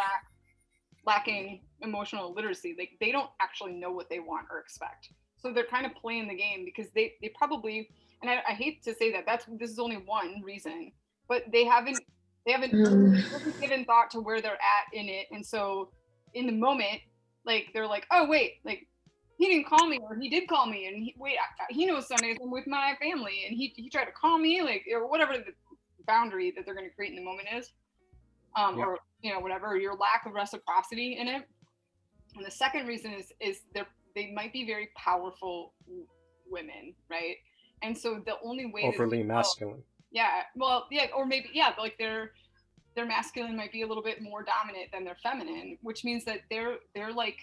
S3: lacking emotional literacy. They don't actually know what they want or expect. So they're kind of playing the game because they probably, and I hate to say that this is only one reason, but they haven't given thought to where they're at in it. And so in the moment, like they're like, oh wait, like he didn't call me, or he did call me, and he knows Sundays I'm with my family, and he tried to call me, like, or whatever the boundary that they're going to create in the moment is, or whatever, your lack of reciprocity in it. And the second reason is they might be very powerful women, right? And so the only way
S1: overly masculine.
S3: Yeah, well, yeah, or maybe like their masculine might be a little bit more dominant than their feminine, which means that they're like,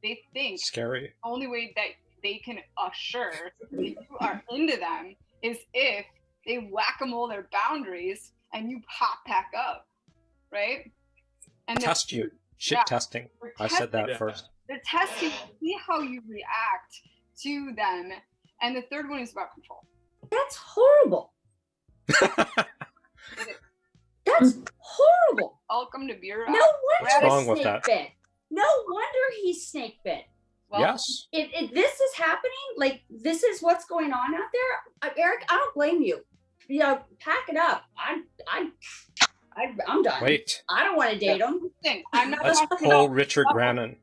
S3: they think
S1: scary.
S3: The only way that they can assure that you are into them is if they whack-a-mole their boundaries and you pop back up, right? And
S1: test you. Testing. I said that first.
S3: They're testing to see how you react to them. And the third one is about control.
S4: That's horrible. That's horrible.
S3: Welcome to beer.
S4: No wonder
S1: what's wrong with that?
S4: Bit. No wonder he's snake bit.
S3: Well,
S1: yes.
S4: If this is happening, like this is what's going on out there, Eric, I don't blame you. You know, pack it up. I'm done.
S1: Wait.
S4: I don't want to date him.
S3: I'm not
S1: Let's
S3: talking
S1: pull
S3: about
S1: Richard Grannon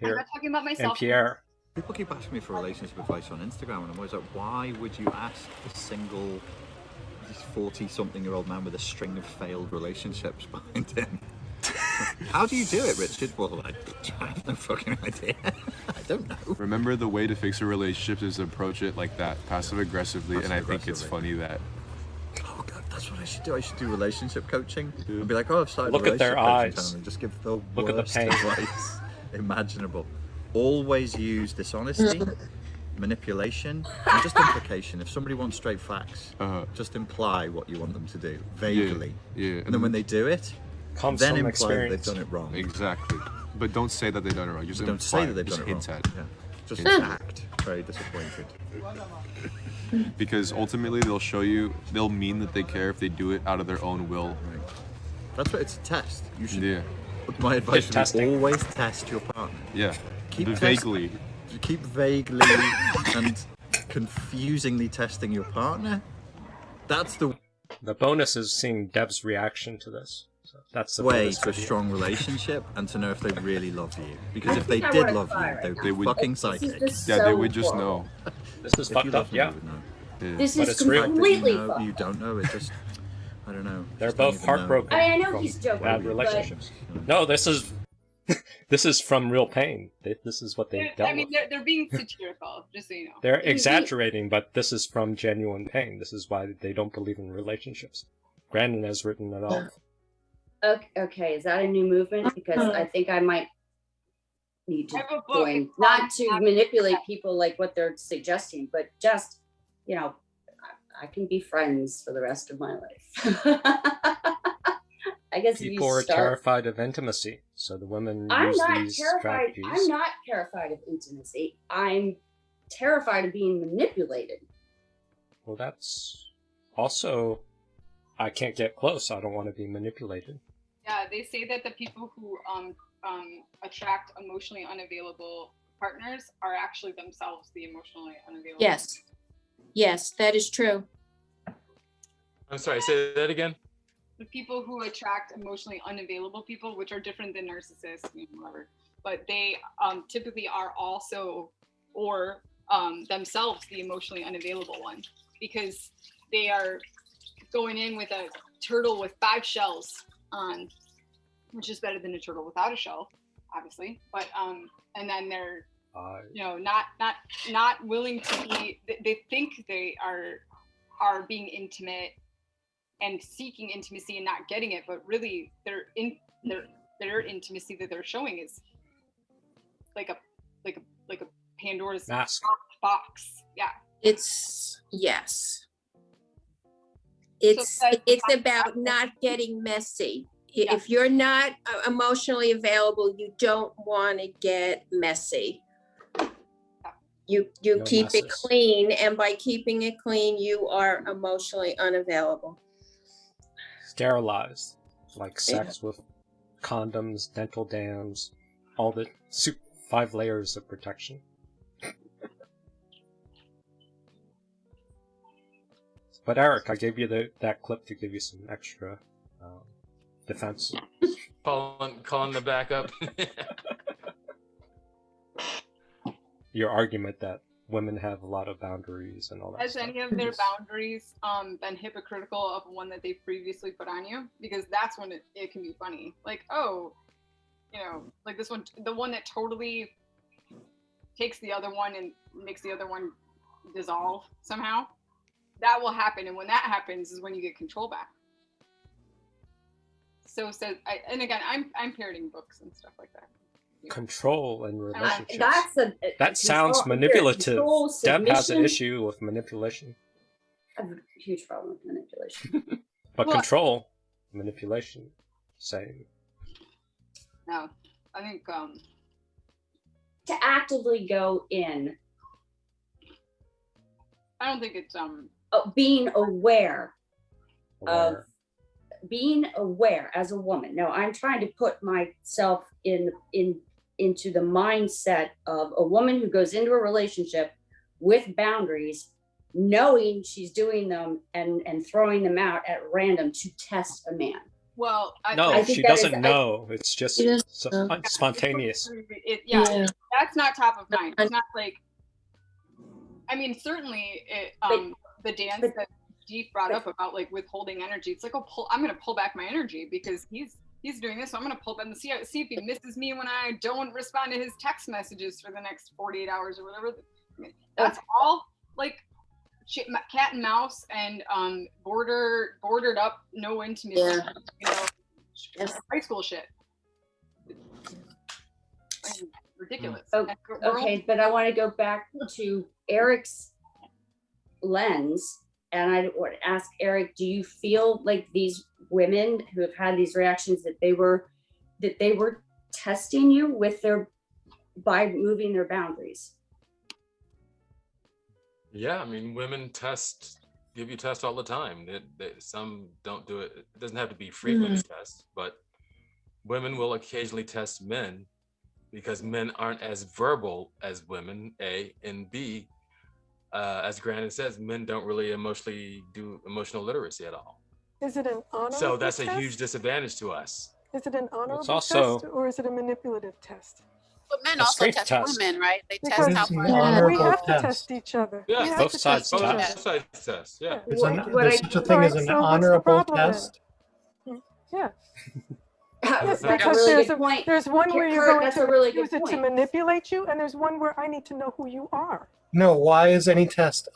S3: I'm
S1: here
S3: not talking about
S1: and
S3: myself.
S1: Pierre.
S12: People keep asking me for relationship advice on Instagram, and I'm always like, why would you ask a single 40-something-year-old man with a string of failed relationships behind him? How do you do it, Richard? Well, I have no fucking idea. I don't know.
S13: Remember, the way to fix a relationship is to approach it like that, passive-aggressively, and I think it's funny that...
S12: Oh, God, that's what I should do. I should do relationship coaching. And be like, oh, I've started
S1: Look
S12: a
S1: at their
S12: relationship coaching
S1: eyes.
S12: channel and just give the
S1: Look at the
S12: worst
S1: pain.
S12: advice imaginable. Always use dishonesty, manipulation, and just implication. If somebody wants straight facts, just imply what you want them to do, vaguely.
S13: Yeah.
S12: And then when they do it,
S1: Comes
S12: then
S1: from
S12: imply that
S1: experience.
S12: they've done it wrong.
S13: Exactly. But don't say that they've done it wrong. Just
S12: Don't say that they've done it wrong.
S13: hint at it.
S12: Yeah. Just act very disappointed.
S13: Because ultimately they'll mean that they care if they do it out of their own will.
S12: Right. That's what it's a test. You should.
S13: Yeah.
S12: My advice would be
S1: testing.
S12: always test your partner.
S13: Yeah.
S12: Keep
S13: vaguely.
S12: Keep vaguely and confusingly testing your partner. That's the
S1: bonus is seeing Deb's reaction to this. So that's the
S12: way
S1: bonus
S12: to a
S1: video.
S12: strong relationship and to know if they really love you. Because if they
S4: think I
S12: did
S4: wanna
S12: love
S4: cry
S12: you,
S4: right
S12: they
S4: now.
S12: would fucking psychic.
S13: They would just know.
S1: This is
S12: If
S1: fucked
S12: you
S1: up,
S12: love them,
S1: yeah.
S12: you would know.
S13: Yeah.
S4: This
S1: But
S4: is
S1: it's real.
S4: completely
S12: You know,
S4: fucked.
S12: you don't know. It just, I don't know.
S1: They're
S12: Just don't
S1: both
S12: even know.
S1: heartbroken.
S4: I know
S1: from
S4: he's joking,
S1: bad
S4: but-
S1: relationships. No, this is this is from real pain. This is what they dealt with.
S3: They're being satirical, just so you know.
S1: They're exaggerating, but this is from genuine pain. This is why they don't believe in relationships. Brandon has written it all.
S4: Okay, is that a new movement? Because I think I might need to
S3: I have a book.
S4: join,
S3: It's
S4: not
S3: called-
S4: to manipulate people like what they're suggesting, but just, you know, I can be friends for the rest of my life. I guess if
S1: People
S4: you
S1: are
S4: start,
S1: terrified of intimacy, so the women
S4: I'm
S1: use
S4: not
S1: these
S4: terrified.
S1: strategies.
S4: I'm not terrified of intimacy. I'm terrified of being manipulated.
S1: Well, that's also, I can't get close. I don't want to be manipulated.
S3: Yeah, they say that the people who attract emotionally unavailable partners are actually themselves the emotionally unavailable.
S7: Yes, that is true.
S8: I'm sorry, say that again.
S3: The people who attract emotionally unavailable people, which are different than narcissists, whatever, but they typically are also, or themselves, the emotionally unavailable one, because they are going in with a turtle with 5 shells on, which is better than a turtle without a shell, obviously. But and then they're not willing to be. They think they are being intimate and seeking intimacy and not getting it, but really their intimacy that they're showing is like a Pandora's
S1: mask
S3: box. Yeah.
S7: It's yes.
S3: So
S7: It's about not getting messy.
S3: Yeah.
S7: If you're not emotionally available, you don't want to get messy. You
S1: No
S7: keep it
S1: messes.
S7: clean, and by keeping it clean, you are emotionally unavailable.
S1: Sterilized, like sex with condoms, dental dams, all the 5 layers of protection. But Eric, I gave you that clip to give you some extra defense.
S8: Calling the backup.
S1: Your argument that women have a lot of boundaries and all that
S3: Has
S1: stuff.
S3: any of their boundaries been hypocritical of one that they previously put on you? Because that's when it can be funny. Like, oh, like this one, the one that totally takes the other one and makes the other one dissolve somehow. That will happen, and when that happens is when you get control back. So and again, I'm parroting books and stuff like that.
S1: Control and relationships.
S4: That
S1: sounds manipulative. Deb has an issue with manipulation.
S4: I have a huge problem with manipulation.
S1: But control, manipulation, same.
S3: No, I think
S4: to actively go in.
S3: I don't think it's
S4: being aware of being aware as a woman. No, I'm trying to put myself in into the mindset of a woman who goes into a relationship with boundaries, knowing she's doing them and throwing them out at random to test a man.
S3: Well,
S1: no, she doesn't know. It's just spontaneous.
S3: That's not top of mind. It's not like, I mean, certainly the dance that Deep brought up about like withholding energy. It's like, I'm going to pull back my energy because he's doing this, so I'm going to pull back and see if he misses me when I don't respond to his text messages for the next 48 hours or whatever. I mean, that's all like cat and mouse and bordered up, no intimacy, you know, high school shit. I mean, ridiculous.
S4: Okay, but I want to go back to Eric's lens, and I would ask Eric, do you feel like these women who have had these reactions that they were testing you by moving their boundaries?
S8: Yeah, I mean, women give you tests all the time. Some don't do it. It doesn't have to be frequent tests, but women will occasionally test men because men aren't as verbal as women, A, and B, as Grandin says, men don't really do emotional literacy at all.
S6: Is it an honorable
S8: So that's
S6: test?
S8: a huge disadvantage to us.
S6: Is it an honorable test or is it a manipulative test?
S10: But men also test women, right? They
S6: Because
S10: test how far.
S6: we have to test each other.
S8: Yeah,
S6: we have
S8: both
S6: to
S8: sides
S6: test each other.
S8: both sides test. Yeah.
S9: There's such a thing as an honorable test.
S6: Yeah.
S4: Yes,
S6: because
S4: really
S6: there's one where you're going to use it to manipulate you, and there's one where I need to know who you are.
S9: No, why is any test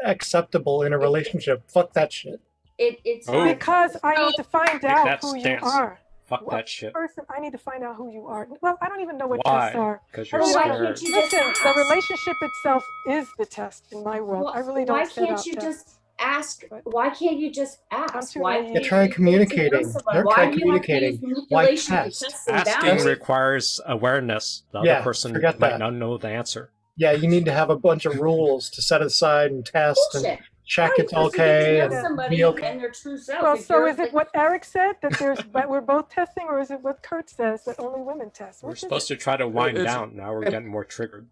S9: acceptable in a relationship? Fuck that shit.
S4: It's
S6: because I need to find out who you are.
S1: Fuck that shit.
S6: Person, I need to find out who you are. Well, I don't even know what
S1: Why?
S6: tests are.
S1: Because you're scared.
S6: Listen, the relationship itself is the test in my world. I really don't set out tests.
S4: Just ask? Why can't you just ask?
S9: You try communicating. Try communicating. Why test?
S1: Asking requires awareness. The other person might not know the answer.
S9: Yeah, you need to have a bunch of rules to set aside and test and check it's okay and be okay.
S6: Well, so is it what Eric said that we're both testing, or is it what Kurt says that only women test?
S1: We're supposed to try to wind down. Now we're getting more triggered.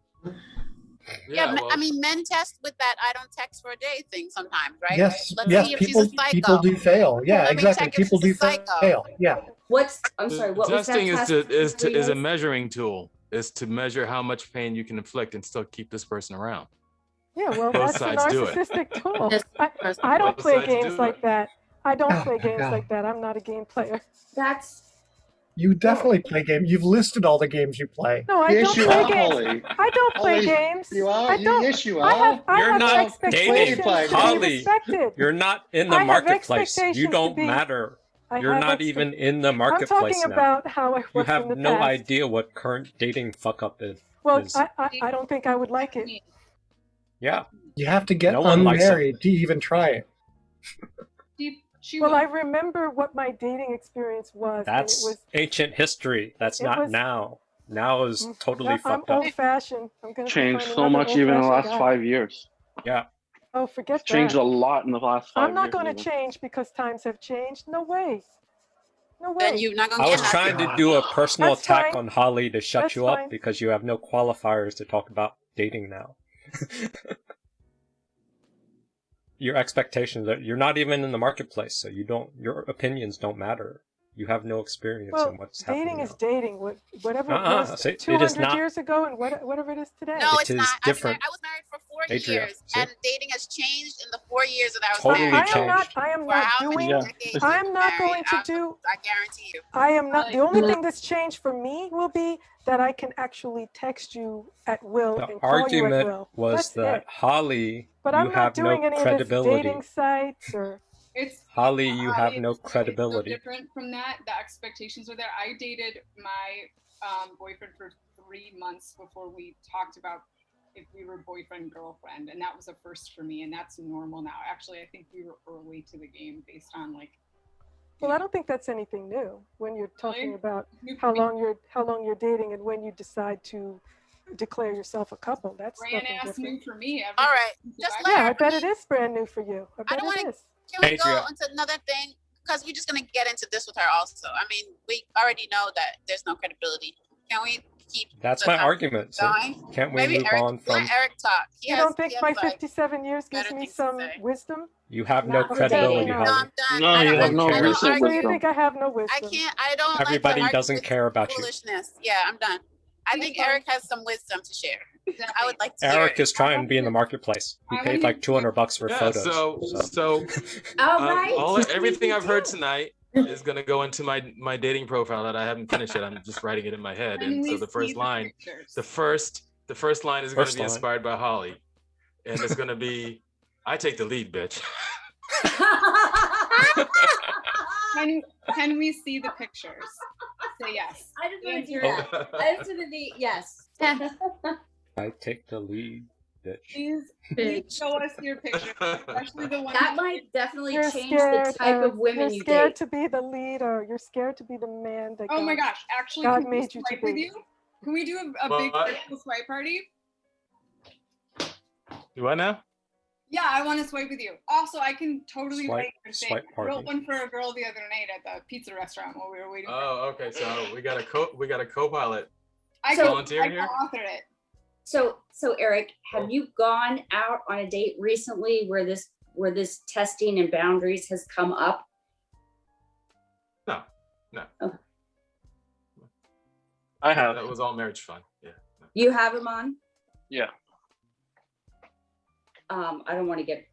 S10: Yeah, well, I mean, men test with that "I don't text for a day" thing sometimes, right?
S9: Yes,
S10: Let's
S9: yes.
S10: see if she's a psycho.
S9: People do fail. Yeah,
S10: Let me
S9: exactly.
S10: check if
S9: People
S10: she's
S9: do
S10: a psycho.
S9: fail. Yeah.
S4: I'm sorry. What was that
S8: Testing
S4: test?
S8: is a measuring tool. Is to measure how much pain you can inflict and still keep this person around.
S6: Yeah, well,
S8: Both
S6: that's a
S8: sides do it.
S6: narcissistic tool. I don't
S8: Both
S6: play
S8: sides
S6: games
S8: do
S6: like
S8: it.
S6: that. I don't play games like that. I'm not a game player.
S9: You definitely play games. You've listed all the games you play.
S6: No, I don't play games. I don't play games.
S2: You are?
S6: I don't.
S2: Yes, you
S6: I
S2: are.
S1: You're not dating, Holly.
S6: Respected.
S1: You're not in the
S6: I have
S1: marketplace. You
S6: expectations
S1: don't
S6: to be-
S1: matter.
S6: I
S1: You're
S6: have
S1: not even in the marketplace
S6: I'm talking
S1: now.
S6: about how I
S1: You
S6: was
S1: have
S6: in the
S1: no
S6: past.
S1: idea what current dating fuck up is.
S6: Well, I don't think I would like it.
S1: Yeah.
S9: You have to get
S1: No one likes it.
S9: unmarried to even try it.
S6: Well, I remember what my dating experience was.
S1: That's
S6: and it was,
S1: ancient history. That's not
S6: was-
S1: now. Now is totally
S6: I'm
S1: fucked up.
S6: old-fashioned. I'm gonna
S14: Changed
S6: find
S14: so
S6: another
S14: much even in the last
S6: old-fashioned guy.
S14: 5 years.
S1: Yeah.
S6: Oh, forget
S14: Changed
S6: that.
S14: a lot in the last 5 years.
S6: I'm not going to
S14: even.
S6: change because times have changed. No way. No way.
S10: Then you're not gonna
S1: I
S10: get
S1: was trying to do a personal
S6: That's
S1: attack
S6: fine.
S1: on Holly to shut
S6: That's
S1: you up
S6: fine.
S1: because you have no qualifiers to talk about dating now. Your expectations that you're not even in the marketplace, so your opinions don't matter. You have no experience
S6: Well,
S1: in what's happening.
S6: dating
S1: now.
S6: is dating. Whatever it was
S1: See, it is
S6: 200
S1: not.
S6: years ago and whatever it is today.
S10: No,
S1: It
S10: it's
S1: is
S10: not.
S1: different.
S10: I was married for 4
S1: Adria,
S10: years,
S1: see?
S10: and dating has changed in the 4 years that I was
S1: Totally
S10: married.
S1: changed.
S6: I am
S10: For
S6: not
S10: how many
S6: doing.
S10: decades
S6: I
S10: you've
S6: am not
S10: been
S6: going to
S10: married,
S6: do.
S10: I guarantee you.
S6: I am not. The only thing that's changed for me will be that I can actually text you at will
S1: The
S6: and call you at
S1: argument
S6: will.
S1: was
S6: That's
S1: that
S6: it.
S1: Holly,
S6: But
S1: you
S6: I'm not
S1: have
S6: doing
S1: no
S6: any of this
S1: credibility.
S6: dating sites or.
S1: Holly, you have no
S3: It's so
S1: credibility.
S3: different from that. The expectations are there. I dated my boyfriend for 3 months before we talked about if we were boyfriend girlfriend, and that was a first for me, and that's normal now. Actually, I think we were early to the game based on like.
S6: Well, I don't think that's anything new when you're talking about
S3: New
S6: how
S3: for me.
S6: long you're dating and when you decide to declare yourself a couple. That's
S3: Brand
S6: nothing
S3: ass new
S6: different.
S3: for me.
S10: All right, just let
S6: Yeah,
S10: her.
S6: I bet it is brand new for you. I bet
S10: don't
S6: it
S10: wanna-
S6: is.
S10: Can we go
S1: Adria.
S10: into another thing? Because we're just gonna get into this with her also. I mean, we already know that there's no credibility. Can we keep.
S1: That's
S10: the
S1: my
S10: conversation
S1: argument.
S10: going.
S1: Can't we
S10: Maybe
S1: move
S10: Eric,
S1: on from?
S10: let Eric talk.
S6: You don't think my 57 years gives
S10: better
S6: me
S10: things to
S6: some
S10: say.
S6: wisdom?
S1: You have no
S4: Not for
S1: credibility,
S4: dating.
S10: No,
S1: Holly.
S10: I'm done.
S2: No,
S10: I
S2: you
S10: don't,
S2: have no
S10: I don't
S2: recent
S10: argue.
S6: So you think I have no wisdom?
S10: I don't like to
S1: Everybody
S10: argue
S1: doesn't
S10: with
S1: care about you.
S10: foolishness. Yeah, I'm done. I think Eric has some wisdom to share. I would like to hear
S1: Eric
S10: it.
S1: is trying to be in the marketplace. He paid like $200 for
S8: Yeah,
S1: photos.
S4: All right.
S8: Everything I've heard tonight is going to go into my dating profile that I haven't finished yet. I'm just writing it in my head. And so the first line is going to be inspired by Holly. And it's going to be, I take the lead, bitch.
S3: Can we see the pictures? Say yes.
S4: I just want to do that. I just want to be yes.
S1: I take the lead, bitch.
S3: Please show us your picture, especially the one
S4: that might definitely
S6: You're
S4: change
S6: scared,
S4: the type of women
S6: you're
S4: you
S6: scared
S4: date.
S6: to be the leader. You're scared to be the man that
S3: Oh
S6: God,
S3: my gosh! Actually,
S6: God
S3: can we
S6: made you to
S3: swipe with
S6: be.
S3: you? Can we do a big virtual swipe party?
S8: Do what now?
S3: Yeah, I want to swipe with you. Also, I can totally write your thing.
S1: Swipe
S3: I wrote
S1: party.
S3: one for a girl the other night at the pizza restaurant while we were waiting.
S8: Oh, okay. So we got a co-pilot.
S3: I
S8: volunteer here.
S3: co-authored it.
S4: So Eric, have you gone out on a date recently where this testing and boundaries has come up?
S8: No.
S4: Okay.
S2: I have.
S8: That was all marriage fun. Yeah.
S4: You have him on?
S2: Yeah.
S4: I don't want to get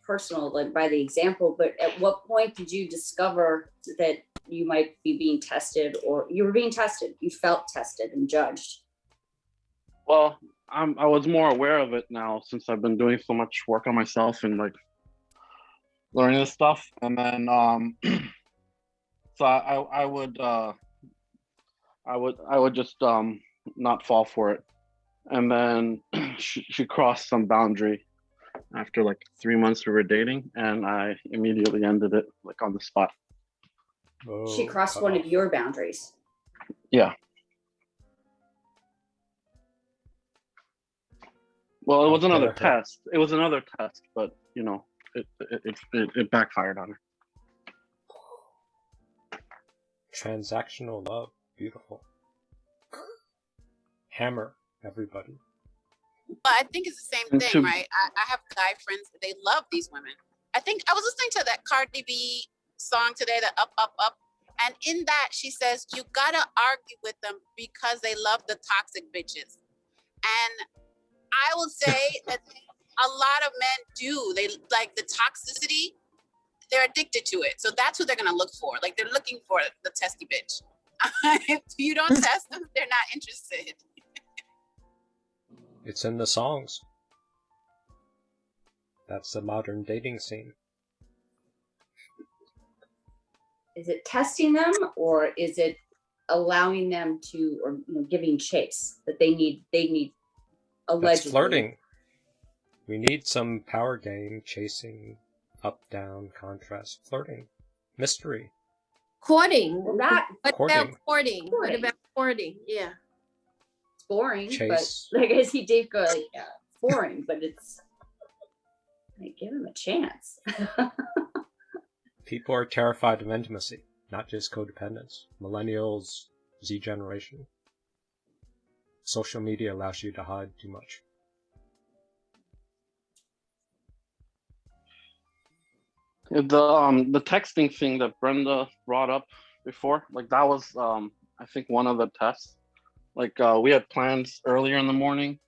S4: personal like by the example, but at what point did you discover that you might be being tested, or you were being tested? You felt tested and judged.
S14: Well, I was more aware of it now since I've been doing so much work on myself and like learning this stuff. And then so I would just not fall for it. And then she crossed some boundary after like 3 months we were dating, and I immediately ended it like on the spot.
S4: She crossed one of your boundaries.
S14: Yeah. Well, it was another test. It was another test, but you know, it backfired on her.
S1: Transactional love, beautiful. Hammer, everybody.
S10: But I think it's the same thing, right? I have guy friends, they love these women. I think I was listening to that Cardi B song today, the Up, Up, Up. And in that, she says, you gotta argue with them because they love the toxic bitches. And I will say that a lot of men do. They like the toxicity. They're addicted to it. So that's what they're gonna look for. Like they're looking for the testy bitch. If you don't test them, they're not interested.
S1: It's in the songs. That's the modern dating scene.
S4: Is it testing them, or is it allowing them to, or giving chase that they need allegedly?
S1: That's flirting. We need some power game, chasing, up, down, contrast, flirting, mystery.
S7: Courting.
S4: Well, not
S7: what
S1: courting.
S7: about courting? What about courting? Yeah.
S4: It's boring,
S1: Chase.
S4: but like I see Dave go, like, yeah, it's boring, but it's like give him a chance.
S1: People are terrified of intimacy, not just codependence. Millennials, Z generation. Social media allows you to hide too much.
S14: The texting thing that Brenda brought up before, like that was I think one of the tests. Like we had plans earlier in the morning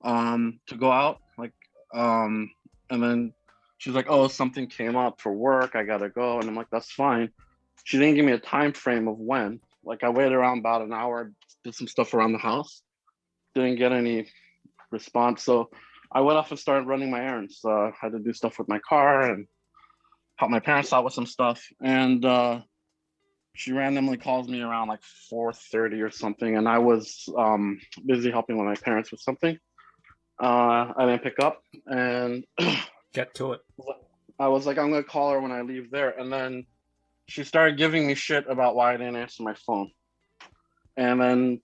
S14: to go out, like and then she's like, oh, something came up for work, I gotta go. And I'm like, that's fine. She didn't give me a time frame of when. Like I waited around about an hour, did some stuff around the house, didn't get any response. So I went off and started running my errands. Had to do stuff with my car and help my parents out with some stuff. And she randomly calls me around like 4:30 or something. And I was busy helping with my parents with something. I didn't pick up and
S1: get to it.
S14: I was like, I'm gonna call her when I leave there. And then she started giving me shit about why I didn't answer my phone. And then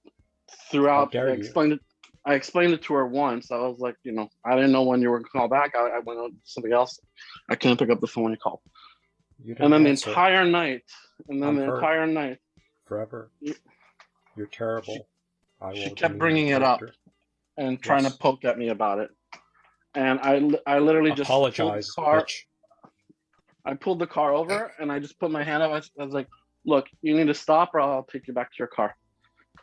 S14: throughout, I explained it to her once. I was like, I didn't know when you were gonna call back. I went on to something else. I couldn't pick up the phone when you called. And then the entire night,
S1: Forever. You're terrible.
S14: She kept bringing it up and trying to poke at me about it. And I literally just
S1: apologize, bitch.
S14: I pulled the car over and I just put my hand up. I was like, look, you need to stop or I'll take you back to your car.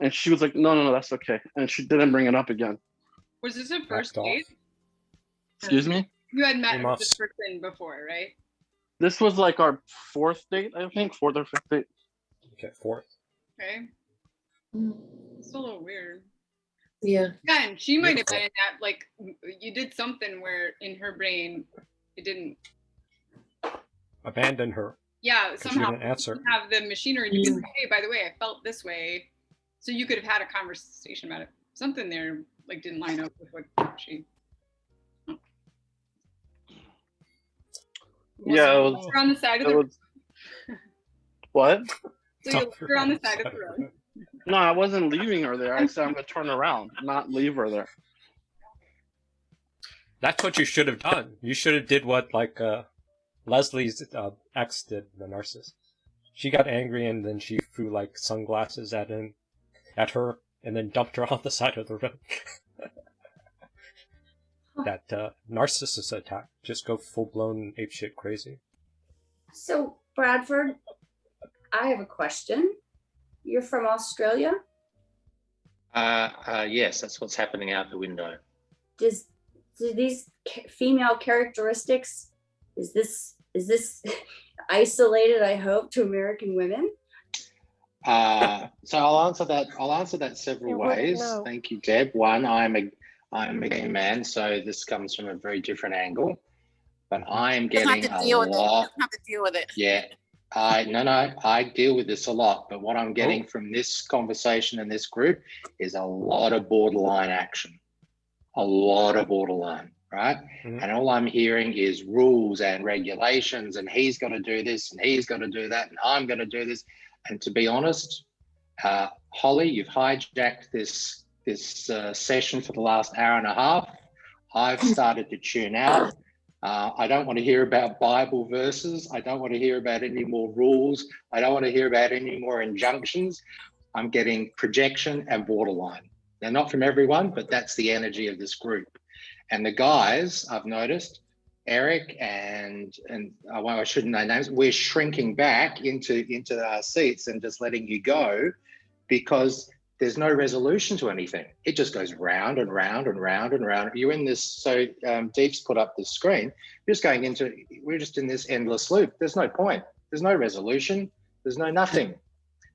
S14: And she was like, no, that's okay. And she didn't bring it up again.
S3: Was this a first date?
S14: Excuse me?
S3: You had met with this person before, right?
S14: This was like our fourth date, I think. Fourth or fifth date.
S1: Okay, fourth.
S3: Okay. It's a little weird.
S7: Yeah.
S3: Yeah, and she might have been in that, like, you did something where in her brain it didn't
S1: abandon her.
S3: Yeah, somehow
S1: you didn't answer.
S3: Have the machinery. You can say, hey, by the way, I felt this way. So you could have had a conversation about it. Something there like didn't line up with what she.
S14: Yeah, it was,
S3: on the side of the road.
S14: What?
S3: So you were on the side of the road.
S14: No, I wasn't leaving her there. I said I'm gonna turn around, not leave her there.
S1: That's what you should have done. You should have did what like Leslie's ex did, the narcissist. She got angry and then she threw like sunglasses at her and then dumped her on the side of the road. That narcissist attack. Just go full blown apeshit crazy.
S4: So Bradford, I have a question. You're from Australia?
S2: Yes, that's what's happening out the window.
S4: Do these female characteristics, is this isolated, I hope, to American women?
S2: So I'll answer that several ways. Thank you, Deb. One, I'm a gay man, so this comes from a very different angle. But I am getting a lot.
S10: Have to deal with it.
S2: Yeah. I deal with this a lot, but what I'm getting from this conversation and this group is a lot of borderline action, a lot of borderline, right? Mm-hmm. And all I'm hearing is rules and regulations, and he's got to do this, and he's got to do that, and I'm going to do this. And to be honest, Holly, you've hijacked this session for the last hour and a half. I've started to tune out. I don't want to hear about Bible verses. I don't want to hear about any more rules. I don't want to hear about any more injunctions. I'm getting projection and borderline. They're not from everyone, but that's the energy of this group. And the guys, I've noticed, Eric and I shouldn't name names, we're shrinking back into our seats and just letting you go because there's no resolution to anything. It just goes round and round and round and round. You're in this, so Deep's put up this screen, we're just in this endless loop. There's no point. There's no resolution. There's no nothing.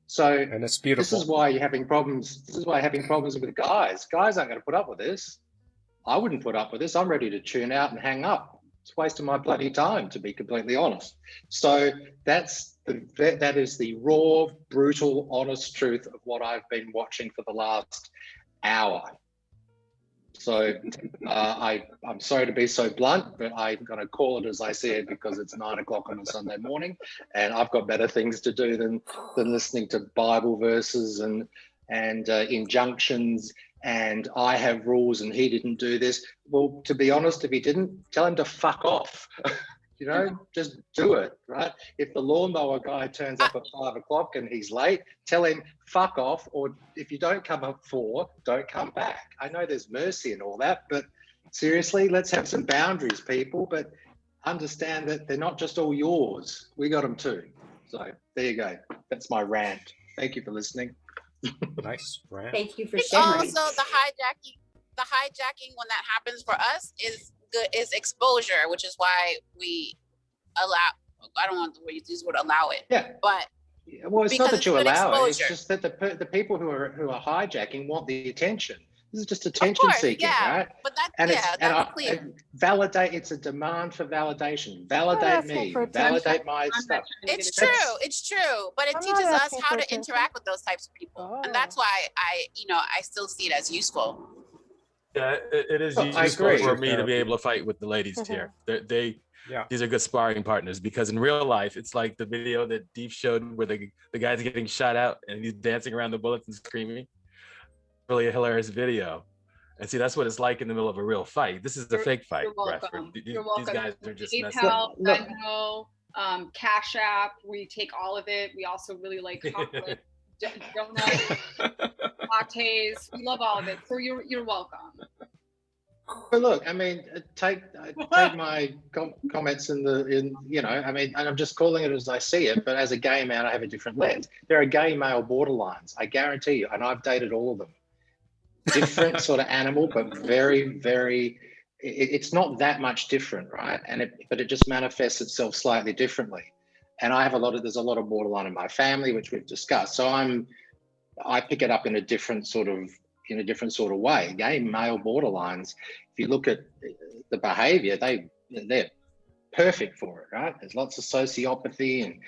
S2: So
S1: and it's beautiful.
S2: This is why you're having problems. This is why you're having problems with guys. Guys aren't going to put up with this. I wouldn't put up with this. I'm ready to tune out and hang up. It's wasting my bloody time, to be completely honest. So that is the raw, brutal, honest truth of what I've been watching for the last hour. So I'm sorry to be so blunt, but I'm going to call it as I see it because it's 9 o'clock on a Sunday morning, and I've got better things to do than listening to Bible verses and injunctions. And I have rules and he didn't do this. Well, to be honest, if he didn't, tell him to fuck off. Just do it, right? If the lawnmower guy turns up at 5 o'clock and he's late, tell him fuck off. Or if you don't come at 4, don't come back. I know there's mercy and all that, but seriously, let's have some boundaries, people. But understand that they're not just all yours. We got them too. So there you go. That's my rant. Thank you for listening.
S1: Nice rant.
S4: Thank you for sharing.
S10: Also, the hijacking when that happens for us is exposure, which is why we allow. I don't want to use the word allow it.
S2: Yeah.
S10: But
S2: well, it's not that you allow
S10: exposure.
S2: it. It's just that the people who are hijacking want the attention. This is just attention seeking, right?
S10: But that's clear.
S2: Validate. It's a demand for validation. Validate me. Validate my stuff.
S10: It's true. But it teaches us how to interact with those types of people, and that's why I still see it as useful.
S8: Yeah, it is useful for me to be able to fight with the ladies here. These are good sparring partners because in real life, it's like the video that Deep showed where the guy's getting shot out and he's dancing around the bullets and screaming. Really a hilarious video. And see, that's what it's like in the middle of a real fight. This is a fake fight.
S3: You're welcome.
S8: These guys are just
S3: PayPal, Venmo, Cash App, we take all of it. We also really like chocolate. donuts, lattes. We love all of it. So you're welcome.
S2: But look, I mean, take my comments in you know, I mean, and I'm just calling it as I see it. But as a gay man, I have a different lens. There are gay male borderlines, I guarantee you, and I've dated all of them. Different sort of animal, but very, very. It's not that much different, right? But it just manifests itself slightly differently. And I have there's a lot of borderline in my family, which we've discussed. So I pick it up in a different sort of way. Gay male borderlines, if you look at the behavior, they're perfect for it, right? There's lots of sociopathy, and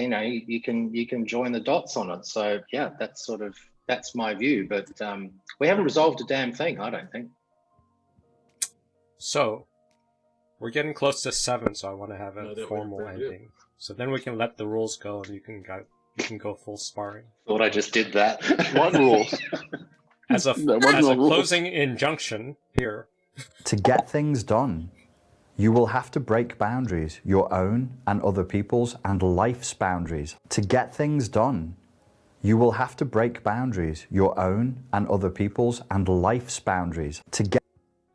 S2: you know, you can join the dots on it. So yeah, that's my view. But we haven't resolved a damn thing, I don't think.
S1: So we're getting close to 7, so I want to have a formal ending. So then we can let the rules go, and you can go full sparring.
S2: Thought I just did that.
S14: What rules?
S1: As a closing injunction here.
S11: To get things done, you will have to break boundaries, your own and other people's, and life's boundaries. To get things done, you will have to break boundaries, your own and other people's, and life's boundaries.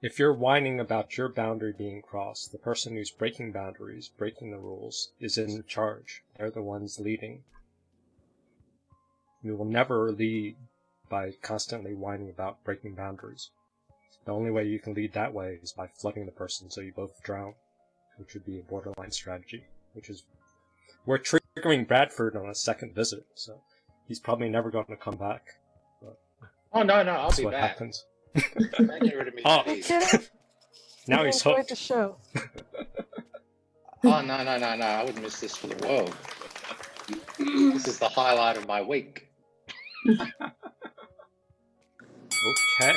S1: If you're whining about your boundary being crossed, the person who's breaking boundaries, breaking the rules, is in charge. They're the ones leading. You will never lead by constantly whining about breaking boundaries. The only way you can lead that way is by flooding the person so you both drown, which would be a borderline strategy, we're triggering Bradford on a second visit, so he's probably never going to come back.
S2: Oh, no, I'll be
S1: what
S2: back.
S1: Happens.
S2: Don't get rid of me.
S1: Now he's hooked.
S6: The show.
S2: Oh, no, I wouldn't miss this for the world. This is the highlight of my week.
S1: Okay.